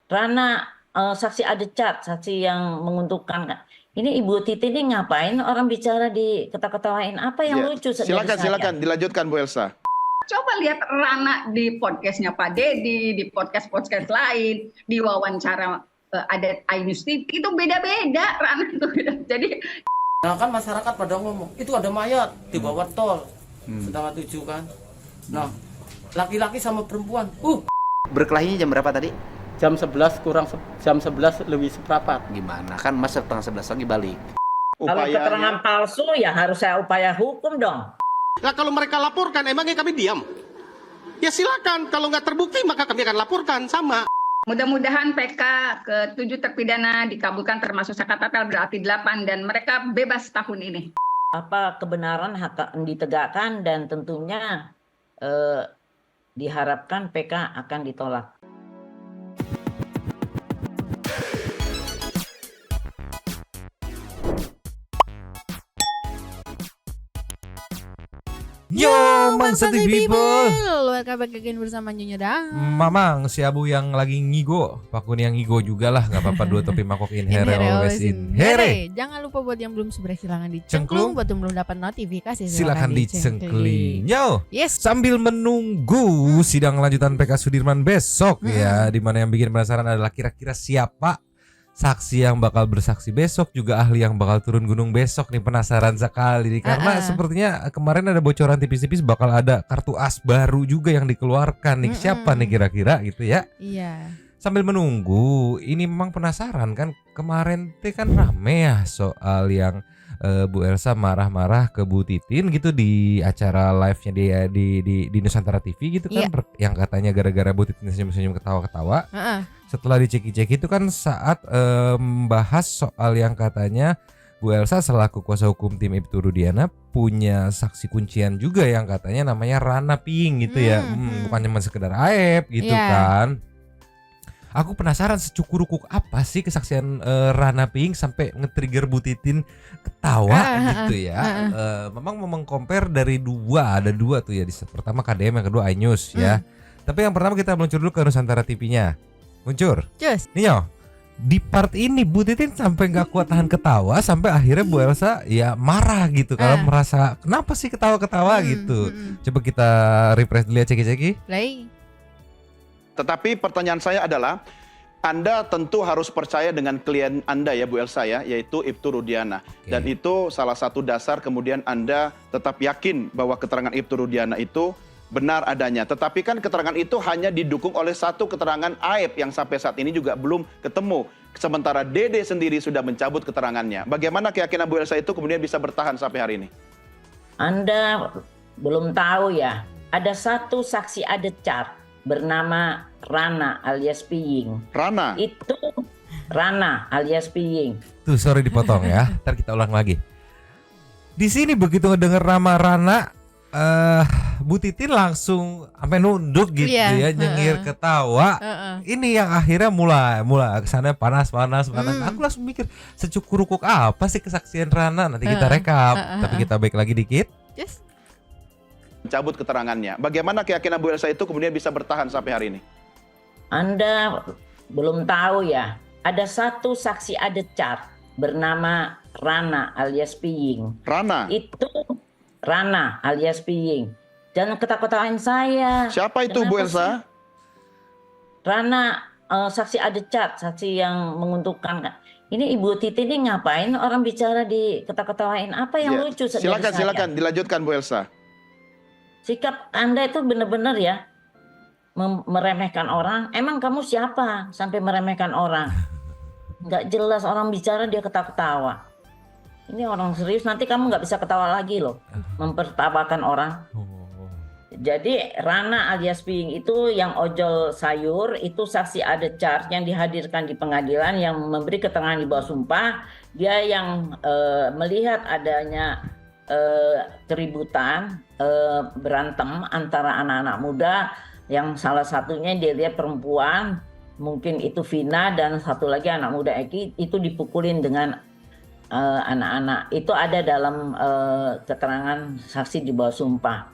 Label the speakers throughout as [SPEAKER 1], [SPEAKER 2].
[SPEAKER 1] Rana, saksi ada cat, saksi yang menguntungkan kan. Ini Ibu Titi ini ngapain orang bicara di ketawain apa yang
[SPEAKER 2] Ya,
[SPEAKER 1] lucu dari
[SPEAKER 2] silakan
[SPEAKER 1] saya?
[SPEAKER 2] silakan dilanjutkan Bu Elsa.
[SPEAKER 3] Coba lihat Rana di podcastnya Pak Dedi, di podcast-podcast lain, di wawancara ada Ainus TV, itu beda-beda Rana itu. Jadi
[SPEAKER 4] Nah kan masyarakat pada ngomong, itu ada mayat di bawah tol, setengah 7 kan. Nah, laki-laki sama perempuan,
[SPEAKER 5] Berkelahinya jam berapa tadi?
[SPEAKER 4] jam 11 kurang jam 11 lebih seperempat.
[SPEAKER 5] Gimana? Kan Mas setengah 11 lagi balik.
[SPEAKER 1] Kalau keterangan palsu ya harus saya upaya hukum dong.
[SPEAKER 6] Nah kalau mereka laporkan, emangnya kami diam? Ya silakan, kalau nggak terbukti maka kami akan laporkan, sama.
[SPEAKER 3] mudah-mudahan PK ke-7 terpidana dikabulkan termasuk Sakatapel berarti 8 dan mereka bebas tahun ini.
[SPEAKER 1] Apa kebenaran akan ditegakkan dan tentunya diharapkan PK akan ditolak.
[SPEAKER 7] Yo, Mansati people.
[SPEAKER 8] Welcome back again bersama Nyonya Dang.
[SPEAKER 7] Mamang, si Abu yang lagi ngigo, Pakun yang ngigo juga lah, nggak apa-apa dua topi mangkok in here always in here.
[SPEAKER 8] Jangan lupa buat yang belum subscribe silakan
[SPEAKER 7] Cengklung.
[SPEAKER 8] dicengklung, buat yang belum dapat notifikasi
[SPEAKER 7] Silakan dicengkling. Yo,
[SPEAKER 8] Yes.
[SPEAKER 7] sambil menunggu sidang lanjutan PK Sudirman besok ya, di mana yang bikin penasaran adalah kira-kira siapa saksi yang bakal bersaksi besok, juga ahli yang bakal turun gunung besok nih, penasaran sekali nih. Karena sepertinya kemarin ada bocoran tipis-tipis bakal ada kartu as baru juga yang dikeluarkan nih. Siapa nih kira-kira gitu ya.
[SPEAKER 8] Iya.
[SPEAKER 7] Sambil menunggu, ini memang penasaran kan, kemarin teh kan rame ya soal yang Bu Elsa marah-marah ke Bu Titin gitu di acara live-nya dia di Nusantara TV gitu kan, yang katanya gara-gara Bu Titin senyum-senyum ketawa-ketawa. Setelah diceki-ceki itu kan saat membahas soal yang katanya Bu Elsa selaku kuasa hukum tim Ibtu Rudiana punya saksi kuncian juga yang katanya namanya Rana Ping gitu ya. Bukan cuma sekedar aib gitu kan. Aku penasaran secukurukuk apa sih kesaksian Rana Ping sampai nge-trigger Bu Titin ketawa gitu ya. Memang compare dari ada dua tuh ya. Pertama KDM, yang kedua iNews ya. Tapi yang pertama kita meluncur dulu ke Nusantara TV-nya. Muncur.
[SPEAKER 8] Cus.
[SPEAKER 7] Nih di part ini Bu Titin sampai nggak kuat tahan ketawa sampai akhirnya Bu Elsa ya marah gitu kalau merasa kenapa sih ketawa-ketawa gitu. Coba kita refresh dulu ya, ceki-ceki.
[SPEAKER 8] Play.
[SPEAKER 2] Tetapi pertanyaan saya adalah, Anda tentu harus percaya dengan klien Anda ya Bu Elsa ya, yaitu Ibtu Rudiana. Dan itu salah satu dasar kemudian Anda tetap yakin bahwa keterangan Ibtu Rudiana itu benar adanya. Tetapi kan keterangan itu hanya didukung oleh satu keterangan aib yang sampai saat ini juga belum ketemu. Sementara Dede sendiri sudah mencabut keterangannya. Bagaimana keyakinan Bu Elsa itu kemudian bisa bertahan sampai hari ini? Anda
[SPEAKER 1] Belum tahu ya, ada satu saksi ada cat bernama Rana alias Piying.
[SPEAKER 2] Rana?
[SPEAKER 1] Itu Rana alias Piying.
[SPEAKER 7] Tuh sorry dipotong ya, ntar kita ulang lagi. Di sini begitu ngedenger nama Rana, Bu Titin langsung sampai nunduk gitu ya, nyengir ketawa. Ini yang akhirnya mulai kesannya panas. Aku langsung mikir secukurukuk apa sih kesaksian Rana. Nanti kita rekap, tapi kita baik lagi dikit.
[SPEAKER 8] Yes.
[SPEAKER 2] Mencabut keterangannya. Bagaimana keyakinan Bu Elsa itu kemudian bisa bertahan sampai hari ini?
[SPEAKER 1] Anda belum tahu ya, ada satu saksi ada cat bernama Rana alias Piying.
[SPEAKER 2] Rana?
[SPEAKER 1] Itu Rana alias Piying. Jangan ketawa-ketawain saya.
[SPEAKER 2] Siapa itu Bu Elsa?
[SPEAKER 1] Rana, saksi ada cat, saksi yang menguntungkan kan. Ini Ibu Titi ini ngapain orang bicara di ketawa-ketawain apa yang lucu dari saya?
[SPEAKER 2] Silakan dilanjutkan Bu Elsa.
[SPEAKER 1] Sikap Anda itu benar-benar ya meremehkan orang. Emang kamu siapa sampai meremehkan orang? Nggak jelas orang bicara dia ketawa-ketawa. Ini orang serius, nanti kamu nggak bisa ketawa lagi loh, mempertawakan orang. Jadi Rana alias Piying itu yang ojol sayur, itu saksi ada charge yang dihadirkan di pengadilan yang memberi keterangan di bawah sumpah. Dia yang melihat adanya keributan, berantem antara anak-anak muda, yang salah satunya dia lihat perempuan, mungkin itu Vina, dan satu lagi anak muda Eki, itu dipukulin dengan anak-anak. Itu ada dalam keterangan saksi di bawah sumpah.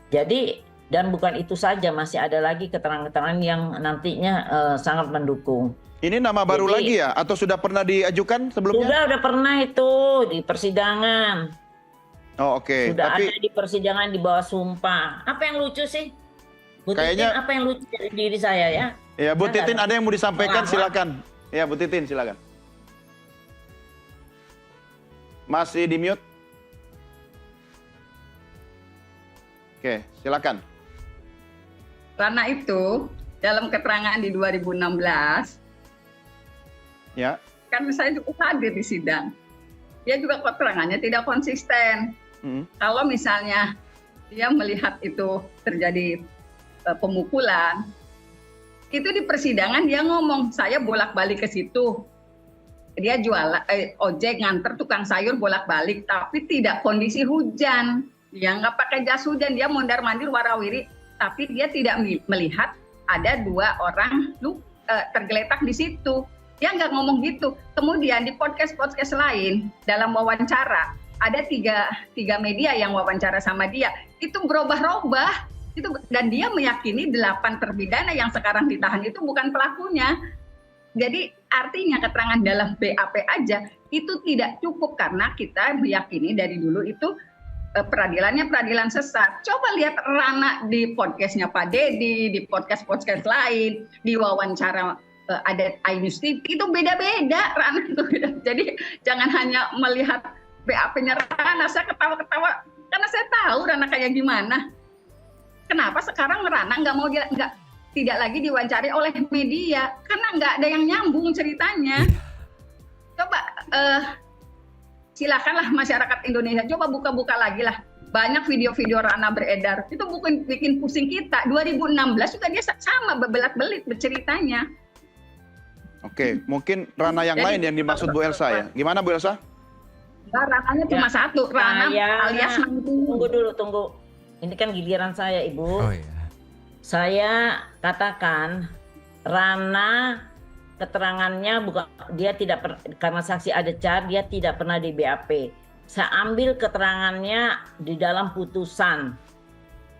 [SPEAKER 1] Jadi Dan bukan itu saja, masih ada lagi keterangan-keterangan yang nantinya sangat mendukung.
[SPEAKER 2] Ini nama baru
[SPEAKER 1] Jadi-
[SPEAKER 2] lagi ya? Atau sudah pernah diajukan sebelumnya?
[SPEAKER 1] Udah pernah itu di persidangan.
[SPEAKER 2] Oh oke,
[SPEAKER 1] Sudah
[SPEAKER 2] tapi
[SPEAKER 1] ada di persidangan di bawah sumpah. Apa yang lucu sih? Bu
[SPEAKER 2] Kayaknya-
[SPEAKER 1] Titin, apa yang lucu dari diri saya ya?
[SPEAKER 2] ya Bu
[SPEAKER 1] Saya
[SPEAKER 2] Titin
[SPEAKER 1] nggak-
[SPEAKER 2] ada yang mau disampaikan,
[SPEAKER 1] Lama.
[SPEAKER 2] silakan. Ya Bu Titin silakan. Masih di mute? Oke, silakan.
[SPEAKER 3] Karena itu dalam keterangan di 2016
[SPEAKER 2] Ya.
[SPEAKER 3] kan saya juga hadir di sidang. Dia juga keterangannya tidak konsisten.
[SPEAKER 2] Hmm.
[SPEAKER 3] Kalau misalnya dia melihat itu terjadi pemukulan, itu di persidangan dia ngomong, saya bolak-balik ke situ. Dia ojek nganter tukang sayur bolak-balik, tapi tidak kondisi hujan. Dia nggak pakai jas hujan, dia mondar-mandir warawiri, tapi dia tidak melihat ada 2 orang tergeletak di situ. Dia nggak ngomong gitu. Kemudian di podcast lain, dalam wawancara, ada tiga media yang wawancara sama dia. Itu berubah-ubah. Dan dia meyakini 8 terpidana yang sekarang ditahan itu bukan pelakunya. Jadi artinya keterangan dalam BAP aja itu tidak cukup karena kita meyakini dari dulu itu peradilannya peradilan sesat. Coba lihat Rana di podcastnya Pak Deddy, di podcast lain, di wawancara ada iNews TV, itu beda-beda Rana itu. Jadi jangan hanya melihat BAP-nya Rana. Saya ketawa-ketawa karena saya tahu Rana kayak gimana. Kenapa sekarang Rana tidak lagi diwawancari oleh media karena nggak ada yang nyambung ceritanya. Coba silakanlah masyarakat Indonesia coba buka-buka lagi lah. Banyak video-video Rana beredar. Itu bukan bikin pusing kita. 2016 juga dia sama bebelat-belit berceritanya.
[SPEAKER 2] Oke, mungkin Rana yang
[SPEAKER 3] Jadi-
[SPEAKER 2] lain yang dimaksud Bu Elsa ya. Gimana Bu Elsa?
[SPEAKER 3] Rananya cuma
[SPEAKER 1] Ya,
[SPEAKER 3] satu, Rana
[SPEAKER 1] saya-
[SPEAKER 3] alias
[SPEAKER 1] Tunggu. Ini kan giliran saya, Ibu.
[SPEAKER 7] Oh iya.
[SPEAKER 1] Saya katakan Rana keterangannya bukan dia karena saksi ada car dia tidak pernah di BAP. Saya ambil keterangannya di dalam putusan.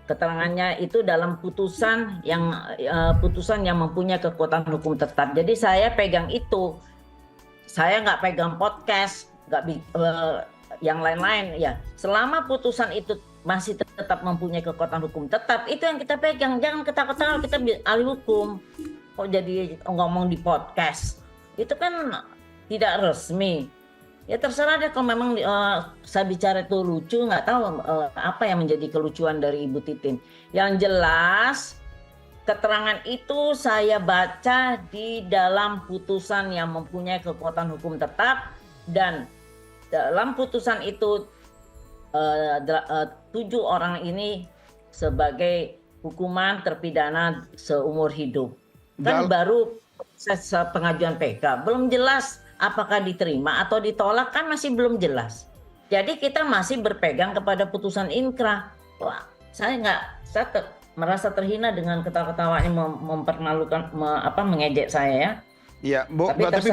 [SPEAKER 1] Keterangannya itu dalam putusan yang mempunyai kekuatan hukum tetap. Jadi saya pegang itu. Saya nggak pegang podcast, yang lain-lain ya. Selama putusan itu masih tetap mempunyai kekuatan hukum tetap, itu yang kita pegang. Jangan ketawa-ketawa kita ahli hukum. Kok jadi ngomong di podcast? Itu kan tidak resmi. Ya terserah deh kalau memang saya bicara itu lucu, nggak tahu apa yang menjadi kelucuan dari Ibu Titin. Yang jelas keterangan itu saya baca di dalam putusan yang mempunyai kekuatan hukum tetap, dan dalam putusan itu 7 orang ini sebagai hukuman terpidana seumur hidup. Kan baru proses pengajuan PK, belum jelas apakah diterima atau ditolak, kan masih belum jelas. Jadi kita masih berpegang kepada putusan inkrah. Wah, saya merasa terhina dengan ketawa-ketawanya mempermalukan, mengejek saya ya.
[SPEAKER 2] Iya, tapi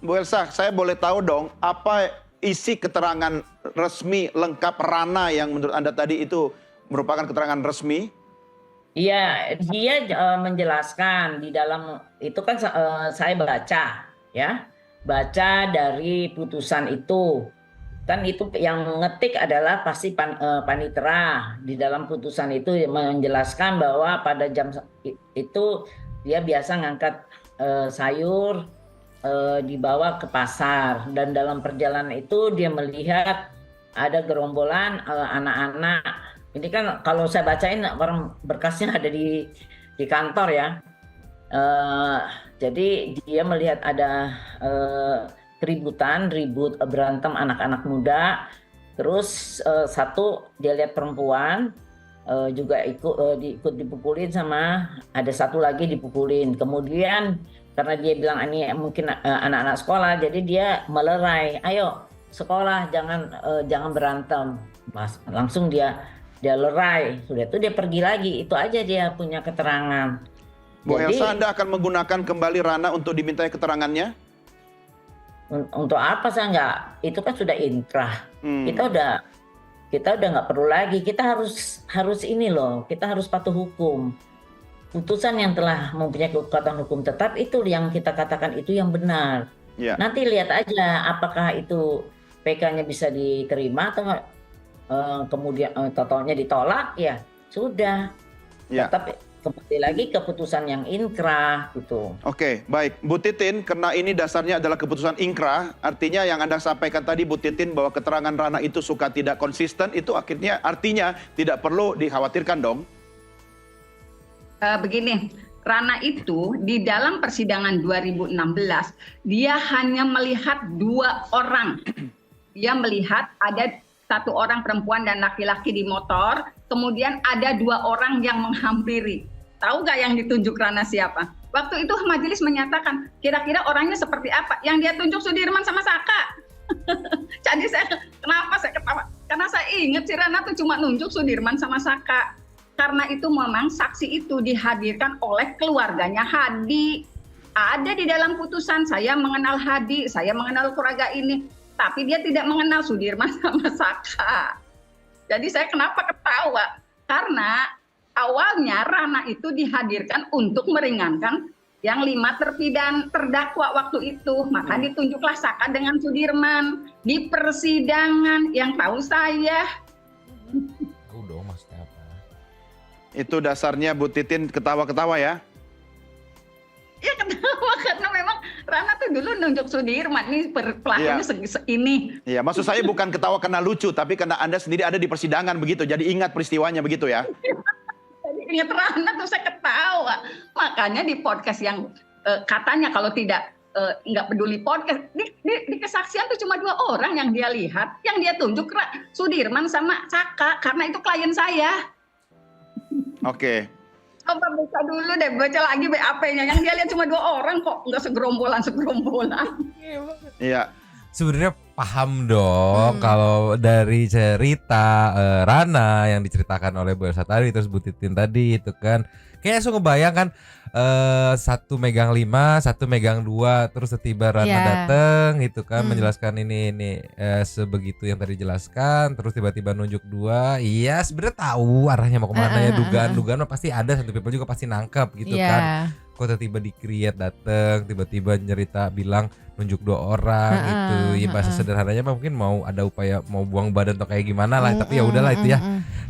[SPEAKER 2] Bu Elsa, saya boleh tahu dong apa isi keterangan resmi lengkap Rana yang menurut Anda tadi itu merupakan keterangan resmi?
[SPEAKER 1] Iya, dia menjelaskan di dalam itu kan saya baca ya. Baca dari putusan itu. Kan itu yang ngetik adalah pasti panitera. Di dalam putusan itu menjelaskan bahwa pada jam itu dia biasa ngangkat sayur dibawa ke pasar, dan dalam perjalanan itu dia melihat ada gerombolan anak-anak. Ini kan kalau saya bacain orang berkasnya ada di kantor ya. Jadi dia melihat ada ribut berantem anak-anak muda. Terus satu dia lihat perempuan juga ikut dipukulin, sama ada satu lagi dipukulin. Kemudian karena dia bilang ini mungkin anak-anak sekolah, jadi dia melerai, ayo sekolah jangan berantem. Langsung dia lerai. Sudah itu dia pergi lagi. Itu aja dia punya keterangan.
[SPEAKER 2] Bu Elsa, Anda akan menggunakan kembali Rana untuk dimintai keterangannya?
[SPEAKER 1] Untuk apa saya nggak? Itu kan sudah inkrah. Kita udah kita udah nggak perlu lagi. Kita harus ini loh, kita harus patuh hukum. Putusan yang telah mempunyai kekuatan hukum tetap itu yang kita katakan itu yang benar.
[SPEAKER 2] Ya.
[SPEAKER 1] Nanti lihat aja apakah itu PK-nya bisa diterima atau kemudian totalnya ditolak, ya sudah.
[SPEAKER 2] Ya.
[SPEAKER 1] Tapi kembali lagi keputusan yang inkrah gitu.
[SPEAKER 2] Oke, baik. Bu Titin, karena ini dasarnya adalah keputusan inkrah, artinya yang Anda sampaikan tadi Bu Titin bahwa keterangan Rana itu suka tidak konsisten, itu artinya tidak perlu dikhawatirkan dong.
[SPEAKER 3] Begini, Rana itu di dalam persidangan 2016 dia hanya melihat 2 orang. Dia melihat ada 1 orang perempuan dan laki-laki di motor, kemudian ada 2 orang yang menghampiri. Tahu nggak yang ditunjuk Rana siapa? Waktu itu majelis menyatakan kira-kira orangnya seperti apa? Yang dia tunjuk Sudirman sama Saka. Jadi kenapa saya ketawa? Karena saya ingat si Rana tuh cuma nunjuk Sudirman sama Saka. Karena itu memang saksi itu dihadirkan oleh keluarganya Hadi. Ada di dalam putusan, saya mengenal Hadi, saya mengenal keluarga ini. Tapi dia tidak mengenal Sudirman sama Saka. Jadi saya kenapa ketawa? Karena awalnya Rana itu dihadirkan untuk meringankan yang 5 terdakwa waktu itu. Maka ditunjuklah Saka dengan Sudirman di persidangan yang tahu saya.
[SPEAKER 7] Tahu dong maksudnya apa.
[SPEAKER 2] Itu dasarnya Bu Titin ketawa-ketawa ya?
[SPEAKER 3] Ya ketawa karena memang Rana tuh dulu nunjuk Sudirman nih pelakunya ini.
[SPEAKER 2] Iya, maksud saya bukan ketawa karena lucu, tapi karena Anda sendiri ada di persidangan begitu, jadi ingat peristiwanya begitu ya?
[SPEAKER 3] Jadi ingat Rana tuh saya ketawa. Makanya di podcast yang katanya kalau tidak nggak peduli podcast, di kesaksian tuh cuma 2 orang yang dia lihat, yang dia tunjuk Sudirman sama Saka karena itu klien saya.
[SPEAKER 2] Oke.
[SPEAKER 3] Coba buka dulu deh, baca lagi BAP-nya. Yang dia lihat cuma 2 orang kok, nggak segerombolan.
[SPEAKER 2] Iya.
[SPEAKER 7] Sebenarnya paham dong kalau dari cerita Rana yang diceritakan oleh Bu Elsa tadi, terus Bu Titin tadi itu kan kayak langsung ngebayang kan, 1 megang 5, 1 megang 2, terus tiba Rana dateng gitu kan menjelaskan ini sebegitu yang tadi jelaskan, terus tiba-tiba nunjuk 2. Iya sebenarnya tahu arahnya mau kemana ya, dugaan pasti ada, satu people juga pasti nangkep gitu kan. Kok tiba-tiba di-create dateng, tiba-tiba nyerita bilang nunjuk 2 orang gitu. Ya bahasa sederhananya mungkin mau ada upaya mau buang badan atau kayak gimana lah, tapi ya udahlah itu ya.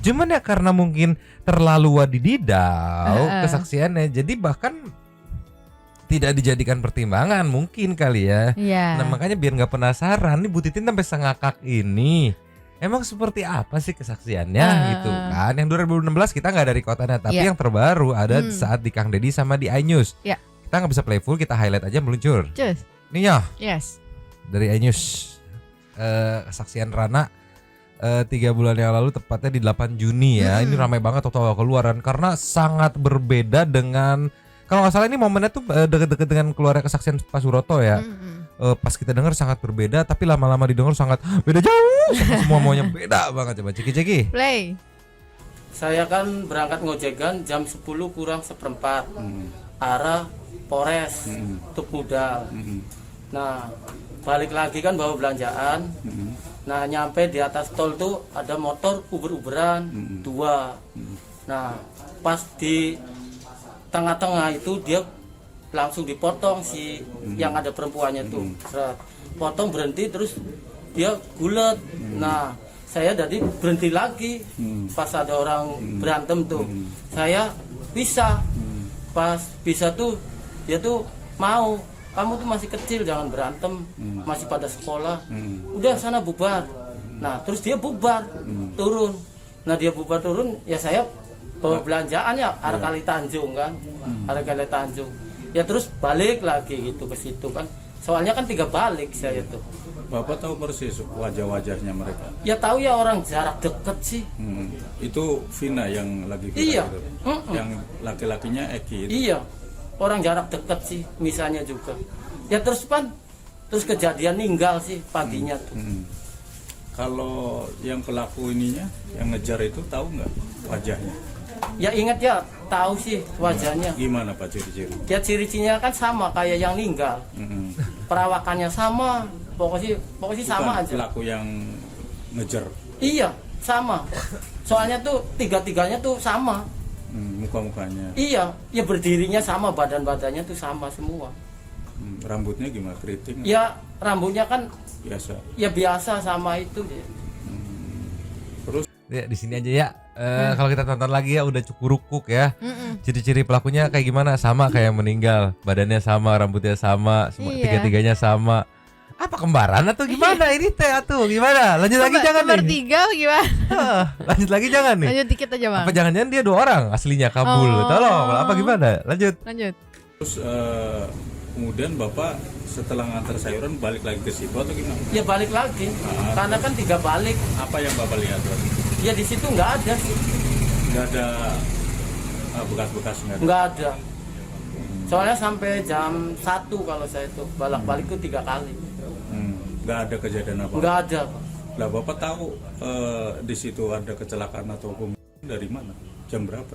[SPEAKER 7] Cuman ya karena mungkin terlalu wadididau kesaksiannya, jadi bahkan tidak dijadikan pertimbangan mungkin kali ya. Nah makanya biar nggak penasaran nih Bu Titin sampai sengakak ini. Emang seperti apa sih kesaksiannya gitu kan? Yang 2016 kita nggak dari kotanya, tapi yang terbaru ada saat di Kang Deddy sama di iNews. Kita nggak bisa play full, kita highlight aja meluncur. Nih ya. Dari iNews. Kesaksian Rana 3 bulan yang lalu, tepatnya di 8 Juni ya. Ini ramai banget total keluaran karena sangat berbeda dengan, kalau nggak salah ini momennya tuh deket-deket dengan keluarnya kesaksian Pak Suroto ya. Pas kita dengar sangat berbeda, tapi lama-lama didengar sangat beda jauh. Semua maunya beda banget. Coba ceki
[SPEAKER 8] Play.
[SPEAKER 4] Saya kan berangkat ngojekan jam 10 kurang seperempat arah Polres Tuk Budal. Nah balik lagi kan bawa belanjaan. Nah nyampe di atas tol tuh ada motor uber-uberan 2. Nah pas di tengah-tengah itu dia langsung dipotong si yang ada perempuannya tuh, potong berhenti terus dia gulet. Nah saya jadi berhenti lagi pas ada orang berantem tuh, saya bisa pas bisa tuh dia tuh mau, kamu tuh masih kecil jangan berantem, masih pada sekolah, udah sana bubar. Nah terus dia bubar turun. Nah dia bubar turun ya saya bawa belanjaan ya arah Kali Tanjung kan, arah Kali Tanjung. Ya terus balik lagi gitu ke situ kan. Soalnya kan 3 balik saya tuh.
[SPEAKER 9] Bapak tahu persis wajah-wajahnya mereka?
[SPEAKER 4] Ya tahu ya, orang jarak deket sih.
[SPEAKER 9] Itu Vina yang lagi viral.
[SPEAKER 4] Iya.
[SPEAKER 9] Itu. Yang laki-lakinya Eki itu.
[SPEAKER 4] Iya. Orang jarak deket sih misalnya juga. Ya terus terus kejadian ninggal sih paginya tuh.
[SPEAKER 9] Kalau yang pelaku ininya yang ngejar itu tahu nggak wajahnya?
[SPEAKER 4] Ya ingat ya, tahu sih wajahnya.
[SPEAKER 9] Gimana Pak ciri-ciri?
[SPEAKER 4] Ya ciri-cirinya kan sama kayak yang ninggal. Perawakannya sama, pokoknya sama aja.
[SPEAKER 9] Pelaku yang ngejar.
[SPEAKER 4] Iya, sama. Soalnya tuh tiga-tiganya tuh sama.
[SPEAKER 9] Muka-mukanya.
[SPEAKER 4] Iya, ya berdirinya sama, badan-badannya tuh sama semua.
[SPEAKER 9] Rambutnya gimana? Keriting?
[SPEAKER 4] Ya rambutnya kan
[SPEAKER 9] Biasa.
[SPEAKER 4] ya biasa sama itu.
[SPEAKER 9] Terus
[SPEAKER 7] Ya di sini aja ya. Kalau kita tonton lagi ya udah cukurukuk ya.
[SPEAKER 8] Mm-mm.
[SPEAKER 7] Ciri-ciri pelakunya kayak gimana? Sama kayak yang meninggal, badannya sama, rambutnya sama, semua
[SPEAKER 8] Iya.
[SPEAKER 7] tiga-tiganya sama. Apa kembaran atau gimana ini teh atuh? Gimana? Lanjut lagi jangan
[SPEAKER 8] Kembar
[SPEAKER 7] nih.
[SPEAKER 8] 3 gimana?
[SPEAKER 7] Lanjut lagi jangan nih.
[SPEAKER 8] Lanjut dikit aja bang.
[SPEAKER 7] Apa jangan-jangan dia 2 orang aslinya kabul?
[SPEAKER 8] Oh.
[SPEAKER 7] Tolong, apa gimana? Lanjut.
[SPEAKER 8] Lanjut.
[SPEAKER 9] kemudian Bapak setelah ngantar sayuran balik lagi ke situ atau gimana?
[SPEAKER 4] Ya balik lagi, karena kan 3 balik.
[SPEAKER 9] Apa yang Bapak lihat waktu itu?
[SPEAKER 4] Ya di situ nggak ada sih,
[SPEAKER 9] Nggak ada bekas-bekas, nggak ada?
[SPEAKER 4] nggak ada. Soalnya sampai jam 1 kalau saya itu balik itu 3 kali.
[SPEAKER 9] Nggak ada kejadian apa?
[SPEAKER 4] Nggak ada.
[SPEAKER 9] Lah Bapak tahu di situ ada kecelakaan atau pembunuhan dari mana? Jam berapa?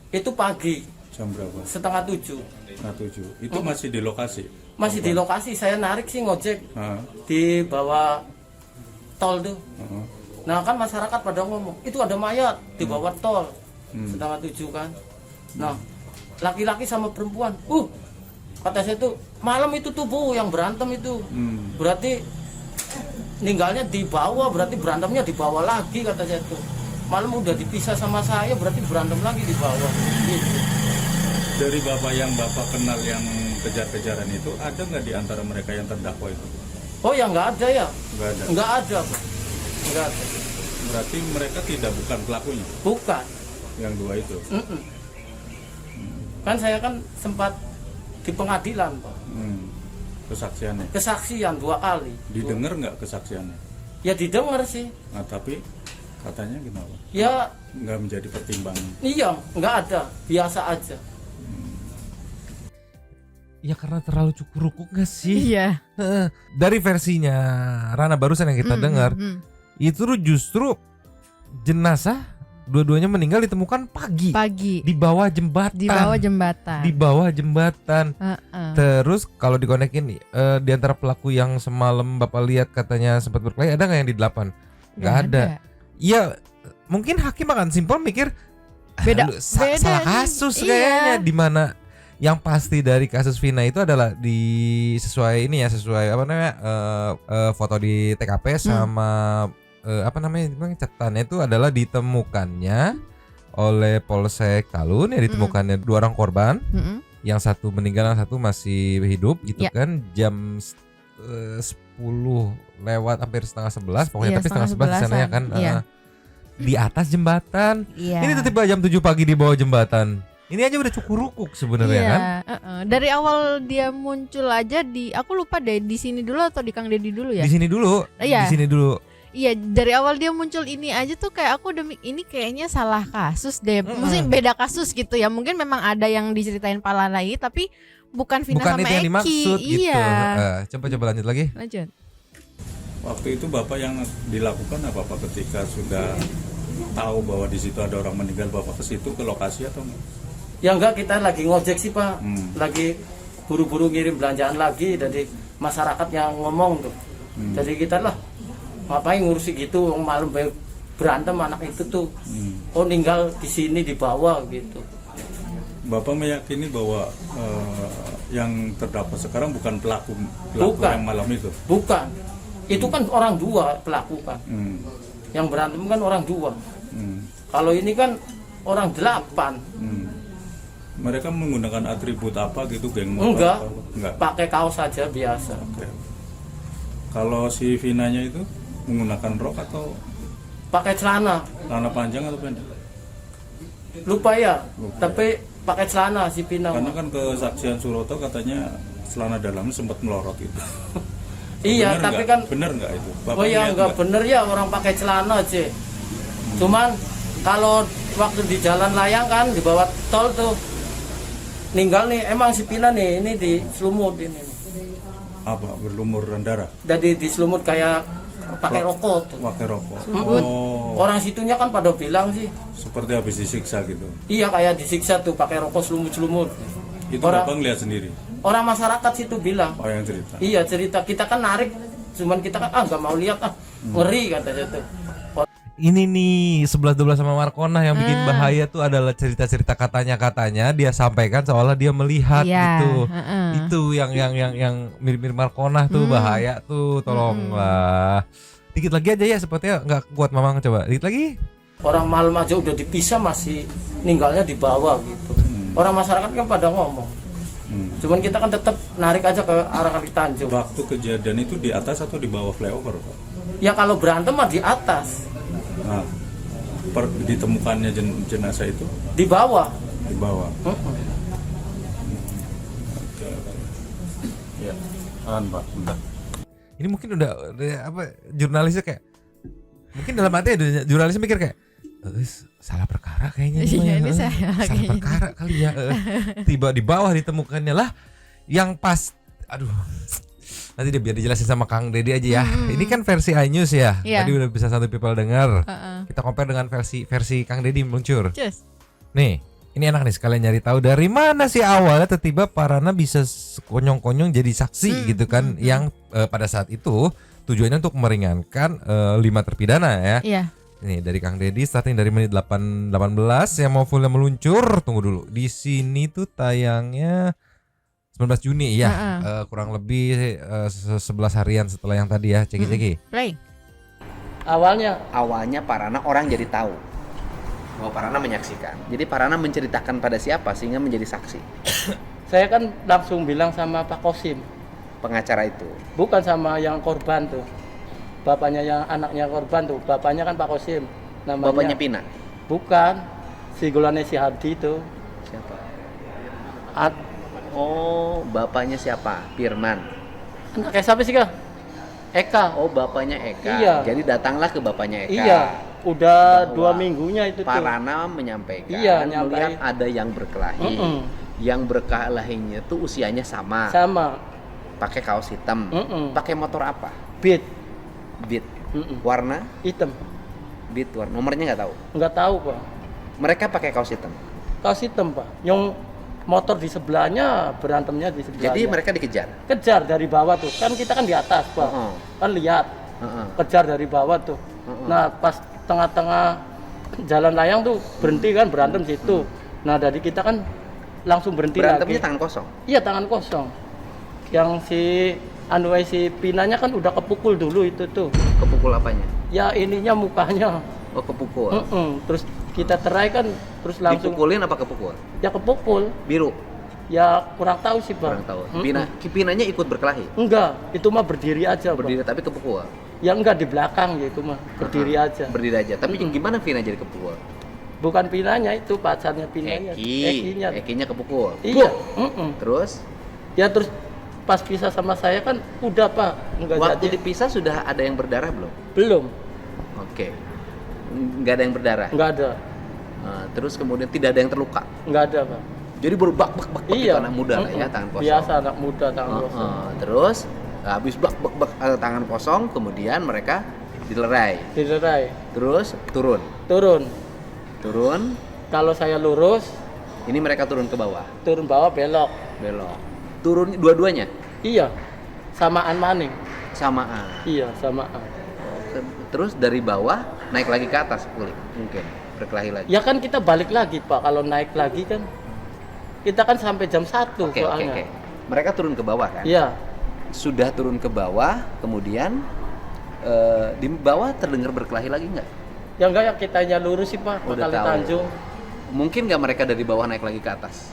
[SPEAKER 4] Itu pagi
[SPEAKER 9] Jam berapa?
[SPEAKER 4] 6:30.
[SPEAKER 9] Setengah 7. Itu masih di lokasi?
[SPEAKER 4] Masih di lokasi, saya narik sih ngojek
[SPEAKER 9] Ah,
[SPEAKER 4] di bawah tol tuh.
[SPEAKER 9] ah.
[SPEAKER 4] Nah kan masyarakat pada ngomong itu ada mayat di bawah tol 6:30 kan. Nah laki-laki sama perempuan, kata saya tuh malam itu tuh Bu yang berantem itu, berarti ninggalnya di bawah, berarti berantemnya di bawah lagi kata saya tuh. Malam udah dipisah sama saya, berarti berantem lagi di bawah. Gitu.
[SPEAKER 9] Dari Bapak yang Bapak kenal yang kejar-kejaran itu, ada nggak di antara mereka yang terdakwa itu?
[SPEAKER 4] Oh ya nggak ada ya,
[SPEAKER 9] Nggak ada.
[SPEAKER 4] nggak ada Pak. Nggak ada.
[SPEAKER 9] Berarti mereka bukan pelakunya,
[SPEAKER 4] Bukan.
[SPEAKER 9] yang 2 itu.
[SPEAKER 4] Mm-mm. Kan saya kan sempat di pengadilan Pak,
[SPEAKER 9] Kesaksiannya.
[SPEAKER 4] kesaksian 2 kali.
[SPEAKER 9] Didengar nggak kesaksiannya?
[SPEAKER 4] Ya didengar sih.
[SPEAKER 9] Nah, tapi katanya gimana?
[SPEAKER 4] Ya
[SPEAKER 9] Nggak menjadi pertimbangan.
[SPEAKER 4] iya, nggak ada, biasa aja.
[SPEAKER 7] Ya karena terlalu cukurukuk gak sih?
[SPEAKER 8] Iya.
[SPEAKER 7] Dari versinya Rana barusan yang kita dengar, itu tuh justru jenazah dua-duanya meninggal ditemukan pagi.
[SPEAKER 8] Pagi.
[SPEAKER 7] Di bawah jembatan.
[SPEAKER 8] Di bawah jembatan.
[SPEAKER 7] Di bawah jembatan.
[SPEAKER 8] Heeh.
[SPEAKER 7] Terus kalau dikonekin di antara pelaku yang semalam Bapak lihat katanya sempat berkelahi, ada nggak yang di 8? Nggak ada. Iya, mungkin hakim akan simpel mikir
[SPEAKER 8] Beda-
[SPEAKER 7] lu
[SPEAKER 8] beda
[SPEAKER 7] salah
[SPEAKER 8] nih.
[SPEAKER 7] kasus
[SPEAKER 8] Iya.
[SPEAKER 7] kayaknya, di mana yang pasti dari kasus Vina itu adalah sesuai apa namanya foto di TKP sama apa namanya catatannya itu adalah ditemukannya oleh Polsek Talun ya, ditemukannya 2 orang korban, yang satu meninggal, yang satu masih hidup gitu
[SPEAKER 8] Ya.
[SPEAKER 7] kan, jam 10 lewat hampir setengah 11 pokoknya,
[SPEAKER 8] Iya,
[SPEAKER 7] tapi setengah 11 di sana ya kan,
[SPEAKER 8] iya.
[SPEAKER 7] di atas jembatan.
[SPEAKER 8] Iya.
[SPEAKER 7] Ini tiba jam 7 pagi di bawah jembatan. Ini aja udah cukurukuk sebenarnya
[SPEAKER 8] Iya,
[SPEAKER 7] kan.
[SPEAKER 8] Dari awal dia muncul aja aku lupa deh di sini dulu atau di Kang Deddy dulu ya.
[SPEAKER 7] Di sini dulu.
[SPEAKER 8] Iya.
[SPEAKER 7] Di sini dulu.
[SPEAKER 8] Iya, dari awal dia muncul ini aja tuh kayak aku udah ini kayaknya salah kasus deh. Maksudnya beda kasus gitu ya. Mungkin memang ada yang diceritain Pala lagi tapi bukan Vina
[SPEAKER 7] Bukan
[SPEAKER 8] sama
[SPEAKER 7] itu yang
[SPEAKER 8] Eki.
[SPEAKER 7] dimaksud gitu.
[SPEAKER 8] Iya.
[SPEAKER 7] Coba lanjut lagi.
[SPEAKER 8] Lanjut.
[SPEAKER 9] Waktu itu Bapak yang dilakukan apa Pak ketika sudah tahu bahwa di situ ada orang meninggal, Bapak ke situ, ke lokasi atau enggak?
[SPEAKER 4] Ya enggak, kita lagi ngojek sih Pak, lagi buru-buru ngirim belanjaan lagi dari masyarakat yang ngomong tuh. Jadi kita lah ngapain ngurusi gitu, malam berantem anak itu tuh. Oh ninggal di sini di bawah gitu.
[SPEAKER 9] Bapak meyakini bahwa yang terdakwa sekarang bukan pelaku
[SPEAKER 4] Bukan.
[SPEAKER 9] yang malam itu?
[SPEAKER 4] Bukan, itu kan orang 2 pelaku kan. Yang berantem kan orang 2. Kalau ini kan orang 8.
[SPEAKER 9] Mereka menggunakan atribut apa gitu, geng motor?
[SPEAKER 4] Enggak,
[SPEAKER 9] Enggak.
[SPEAKER 4] pakai kaos saja biasa.
[SPEAKER 9] Oke. Kalau si Vinanya itu menggunakan rok atau
[SPEAKER 4] Pakai celana,
[SPEAKER 9] celana panjang atau pendek?
[SPEAKER 4] lupa ya, tapi pakai celana si Pina.
[SPEAKER 9] Karena kan kesaksian Suroto katanya celana dalamnya sempat melorot gitu.
[SPEAKER 4] Iya,
[SPEAKER 9] Bener
[SPEAKER 4] tapi
[SPEAKER 9] nggak?
[SPEAKER 4] kan
[SPEAKER 9] Bener nggak itu? Bapak
[SPEAKER 4] oh ya
[SPEAKER 9] lihat
[SPEAKER 4] enggak
[SPEAKER 9] nggak?
[SPEAKER 4] bener ya orang pakai celana aja. Cuman kalau waktu di jalan layang kan di bawah tol tuh ninggal nih, emang si Pina nih ini di selumut ini.
[SPEAKER 9] Apa berlumur darah?
[SPEAKER 4] Jadi di selumut kayak pakai rokok tuh.
[SPEAKER 9] Pakai rokok.
[SPEAKER 4] Mm-mm.
[SPEAKER 9] Oh,
[SPEAKER 4] Orang situnya kan pada bilang sih,
[SPEAKER 9] seperti habis disiksa gitu.
[SPEAKER 4] iya kayak disiksa tuh pakai rokok selumut-selumut.
[SPEAKER 9] Itu
[SPEAKER 4] Orang-
[SPEAKER 9] Bapak ngeliat sendiri.
[SPEAKER 4] Orang masyarakat situ bilang.
[SPEAKER 9] Oh, yang cerita.
[SPEAKER 4] Iya cerita, kita kan narik, cuman kita kan nggak mau lihat ngeri katanya tuh.
[SPEAKER 7] ini nih 11-12 sama Markona yang bikin
[SPEAKER 8] Ah.
[SPEAKER 7] bahaya tuh adalah cerita-cerita katanya dia sampaikan seolah dia melihat
[SPEAKER 8] Iya,
[SPEAKER 7] gitu.
[SPEAKER 8] heeh.
[SPEAKER 7] Itu yang mirip-mirip Markona tuh bahaya tuh, tolonglah. Dikit lagi aja ya, sepertinya nggak kuat Mamang, coba dikit lagi.
[SPEAKER 4] Orang malam aja udah dipisah masih ninggalnya di bawah gitu. Orang masyarakat kan pada ngomong. Cuman kita kan tetap narik aja ke arah kaki Tanjung.
[SPEAKER 9] Waktu kejadian itu di atas atau di bawah flyover, Pak?
[SPEAKER 4] Ya kalau berantem mah di atas,
[SPEAKER 9] Nah, ditemukannya jenazah itu
[SPEAKER 4] di bawah.
[SPEAKER 9] di bawah.
[SPEAKER 10] Ya, Pak, bentar.
[SPEAKER 7] Ini mungkin udah apa, jurnalisnya kayak mungkin dalam hati jurnalisnya mikir kayak salah perkara kayaknya
[SPEAKER 8] Iya,
[SPEAKER 7] ya.
[SPEAKER 8] ini salah kayaknya.
[SPEAKER 7] perkara kali ya. Tiba di bawah ditemukannya lah yang pas. Aduh, nanti dia biar dijelasin sama Kang Deddy aja ya. Ini kan versi iNews ya.
[SPEAKER 8] Iya.
[SPEAKER 7] Tadi udah bisa satu people dengar.
[SPEAKER 8] Heeh.
[SPEAKER 7] Kita compare dengan versi Kang Deddy meluncur.
[SPEAKER 8] Cus.
[SPEAKER 7] Nih, ini enak nih sekalian nyari tahu dari mana sih awalnya tiba-tiba Parana bisa konyong-konyong jadi saksi gitu kan, yang pada saat itu tujuannya untuk meringankan 5 terpidana ya.
[SPEAKER 8] Iya.
[SPEAKER 7] Ini dari Kang Deddy starting dari menit 18 yang mau fullnya meluncur. Tunggu dulu. Di sini tuh tayangnya 19 Juni ya. Kurang lebih 11 harian setelah yang tadi ya. Ceki-ceki.
[SPEAKER 8] Play.
[SPEAKER 5] Awalnya Parana orang jadi tahu bahwa Parana menyaksikan. Jadi Parana menceritakan pada siapa sehingga menjadi saksi.
[SPEAKER 4] Saya kan langsung bilang sama Pak Kosim,
[SPEAKER 5] Pengacara itu.
[SPEAKER 4] bukan sama yang korban tuh. Bapaknya yang anaknya korban tuh, bapaknya kan Pak Kosim. Namanya
[SPEAKER 5] Bapaknya Pina.
[SPEAKER 4] bukan si Gulane si Hadi itu.
[SPEAKER 5] Siapa?
[SPEAKER 4] An-
[SPEAKER 5] Oh, bapaknya siapa? Firman.
[SPEAKER 4] Anaknya siapa sih Kak? Eka.
[SPEAKER 5] Oh, bapaknya Eka.
[SPEAKER 4] Iya.
[SPEAKER 5] Jadi datanglah ke bapaknya Eka.
[SPEAKER 4] Iya, udah
[SPEAKER 5] Bahwa
[SPEAKER 4] 2 minggunya itu tuh.
[SPEAKER 5] Parana menyampaikan
[SPEAKER 4] Iya,
[SPEAKER 5] melihat
[SPEAKER 4] nyampein.
[SPEAKER 5] ada yang berkelahi. Yang berkelahinya tuh usianya sama.
[SPEAKER 4] Sama
[SPEAKER 5] Pakai kaos hitam. Pakai motor apa?
[SPEAKER 4] Beat
[SPEAKER 5] Beat. Warna?
[SPEAKER 4] hitam.
[SPEAKER 5] Beat warna. Nomornya nggak tahu.
[SPEAKER 4] Nggak tahu Pak.
[SPEAKER 5] Mereka pakai kaos hitam.
[SPEAKER 4] Kaos hitam Pak. Yang motor di sebelahnya, berantemnya di sebelahnya.
[SPEAKER 5] Jadi mereka dikejar.
[SPEAKER 4] kejar dari bawah tuh. Kan kita kan di atas Pak.
[SPEAKER 5] Heeh.
[SPEAKER 4] Kan lihat.
[SPEAKER 5] Heeh.
[SPEAKER 4] Kejar dari bawah tuh. Nah, pas tengah-tengah jalan layang tuh berhenti kan berantem situ. Nah, dari kita kan langsung berhenti
[SPEAKER 5] Berantemnya
[SPEAKER 4] lagi.
[SPEAKER 5] tangan kosong.
[SPEAKER 4] Iya, tangan kosong. Yang si Pinanya kan udah kepukul dulu itu tuh.
[SPEAKER 5] Kepukul apanya?
[SPEAKER 4] Ya ininya mukanya.
[SPEAKER 5] Oh, kepukul.
[SPEAKER 4] Terus kita terai kan terus langsung
[SPEAKER 5] Dipukulin apa kepukul?
[SPEAKER 4] ya kepukul.
[SPEAKER 5] Biru.
[SPEAKER 4] Ya kurang tahu sih Pak.
[SPEAKER 5] Kurang tahu. Pinanya ikut berkelahi.
[SPEAKER 4] Enggak, itu mah berdiri aja Pak.
[SPEAKER 5] Berdiri tapi kepukul.
[SPEAKER 4] Ya enggak di belakang ya itu mah, berdiri aja.
[SPEAKER 5] Berdiri aja. Tapi gimana Pina jadi kepukul?
[SPEAKER 4] Bukan Pinanya itu, pacarnya Pinanya. Ekinya.
[SPEAKER 5] Ekinya kepukul.
[SPEAKER 4] Iya.
[SPEAKER 5] Terus
[SPEAKER 4] Ya terus pas pisah sama saya kan udah Pak, enggak
[SPEAKER 5] waktu
[SPEAKER 4] jadi.
[SPEAKER 5] dipisah sudah ada yang berdarah belum?
[SPEAKER 4] Belum,
[SPEAKER 5] Oke. Nggak ada yang berdarah.
[SPEAKER 4] enggak ada.
[SPEAKER 5] Terus kemudian tidak ada yang terluka.
[SPEAKER 4] Enggak ada Pak.
[SPEAKER 5] Jadi baru bak
[SPEAKER 4] Iya.
[SPEAKER 5] itu anak muda lah ya, tangan kosong.
[SPEAKER 4] Biasa anak muda tangan kosong.
[SPEAKER 5] Terus habis bak tangan kosong, kemudian mereka dilerai.
[SPEAKER 4] Dilerai.
[SPEAKER 5] Terus turun.
[SPEAKER 4] Turun. Kalau saya lurus,
[SPEAKER 5] Ini mereka turun ke bawah.
[SPEAKER 4] turun bawah belok.
[SPEAKER 5] Turun dua-duanya
[SPEAKER 4] Iya. Samaan maning.
[SPEAKER 5] samaan.
[SPEAKER 4] Iya, samaan.
[SPEAKER 5] Terus dari bawah naik lagi ke atas mungkin berkelahi lagi.
[SPEAKER 4] Ya kan kita balik lagi Pak, kalau naik lagi kan kita kan sampai jam 1
[SPEAKER 5] Oke.
[SPEAKER 4] soalnya.
[SPEAKER 5] Mereka turun ke bawah kan?
[SPEAKER 4] Iya.
[SPEAKER 5] Sudah turun ke bawah, kemudian di bawah terdengar berkelahi lagi nggak?
[SPEAKER 4] Ya enggak, ya kitanya lurus sih Pak, ke
[SPEAKER 5] Udah
[SPEAKER 4] Kali
[SPEAKER 5] tahu.
[SPEAKER 4] Tanjung.
[SPEAKER 5] Mungkin nggak mereka dari bawah naik lagi ke atas?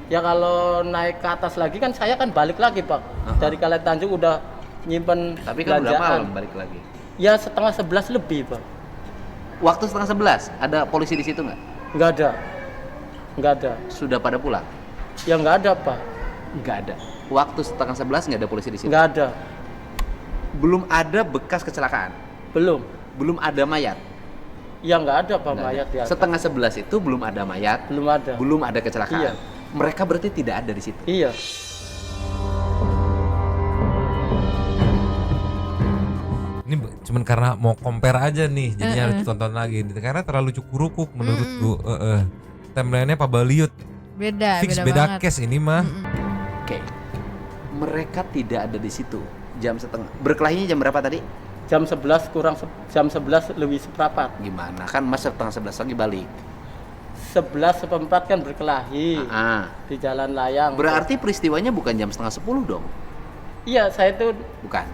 [SPEAKER 4] Ya kalau naik ke atas lagi kan saya kan balik lagi Pak. Dari Kali Tanjung udah nyimpen
[SPEAKER 5] Tapi kan udah
[SPEAKER 4] belanjaan.
[SPEAKER 5] malam balik lagi.
[SPEAKER 4] Ya 10:30 lebih Pak.
[SPEAKER 5] Waktu 10:30 ada polisi di situ nggak?
[SPEAKER 4] Enggak ada.
[SPEAKER 5] Sudah pada pulang?
[SPEAKER 4] Ya enggak ada Pak.
[SPEAKER 5] Nggak ada. Waktu 10:30 nggak ada polisi di situ?
[SPEAKER 4] Enggak ada.
[SPEAKER 5] Belum ada bekas kecelakaan? Belum ada mayat?
[SPEAKER 4] Ya enggak ada Pak
[SPEAKER 5] Nggak
[SPEAKER 4] mayat
[SPEAKER 5] ada.
[SPEAKER 4] di atas.
[SPEAKER 5] 10:30 itu belum ada mayat?
[SPEAKER 4] Belum ada.
[SPEAKER 5] Belum ada kecelakaan?
[SPEAKER 4] Iya.
[SPEAKER 5] Mereka berarti tidak ada di situ?
[SPEAKER 4] Iya.
[SPEAKER 7] Ini cuman karena mau compare aja nih, jadinya harus ditonton lagi. Karena terlalu cukurukuk menurutku. Timeline-nya Pak Baliut.
[SPEAKER 8] Beda
[SPEAKER 7] Beda
[SPEAKER 8] banget.
[SPEAKER 7] case ini mah.
[SPEAKER 5] Oke. Mereka tidak ada di situ jam setengah. Berkelahinya jam berapa tadi?
[SPEAKER 4] jam 11 kurang jam 11 lebih seperempat.
[SPEAKER 5] Gimana? Kan Mas setengah 11 lagi balik.
[SPEAKER 4] 11 seperempat kan berkelahi di jalan layang.
[SPEAKER 5] Berarti peristiwanya bukan jam setengah 10 dong?
[SPEAKER 4] Iya, saya itu
[SPEAKER 5] Bukan.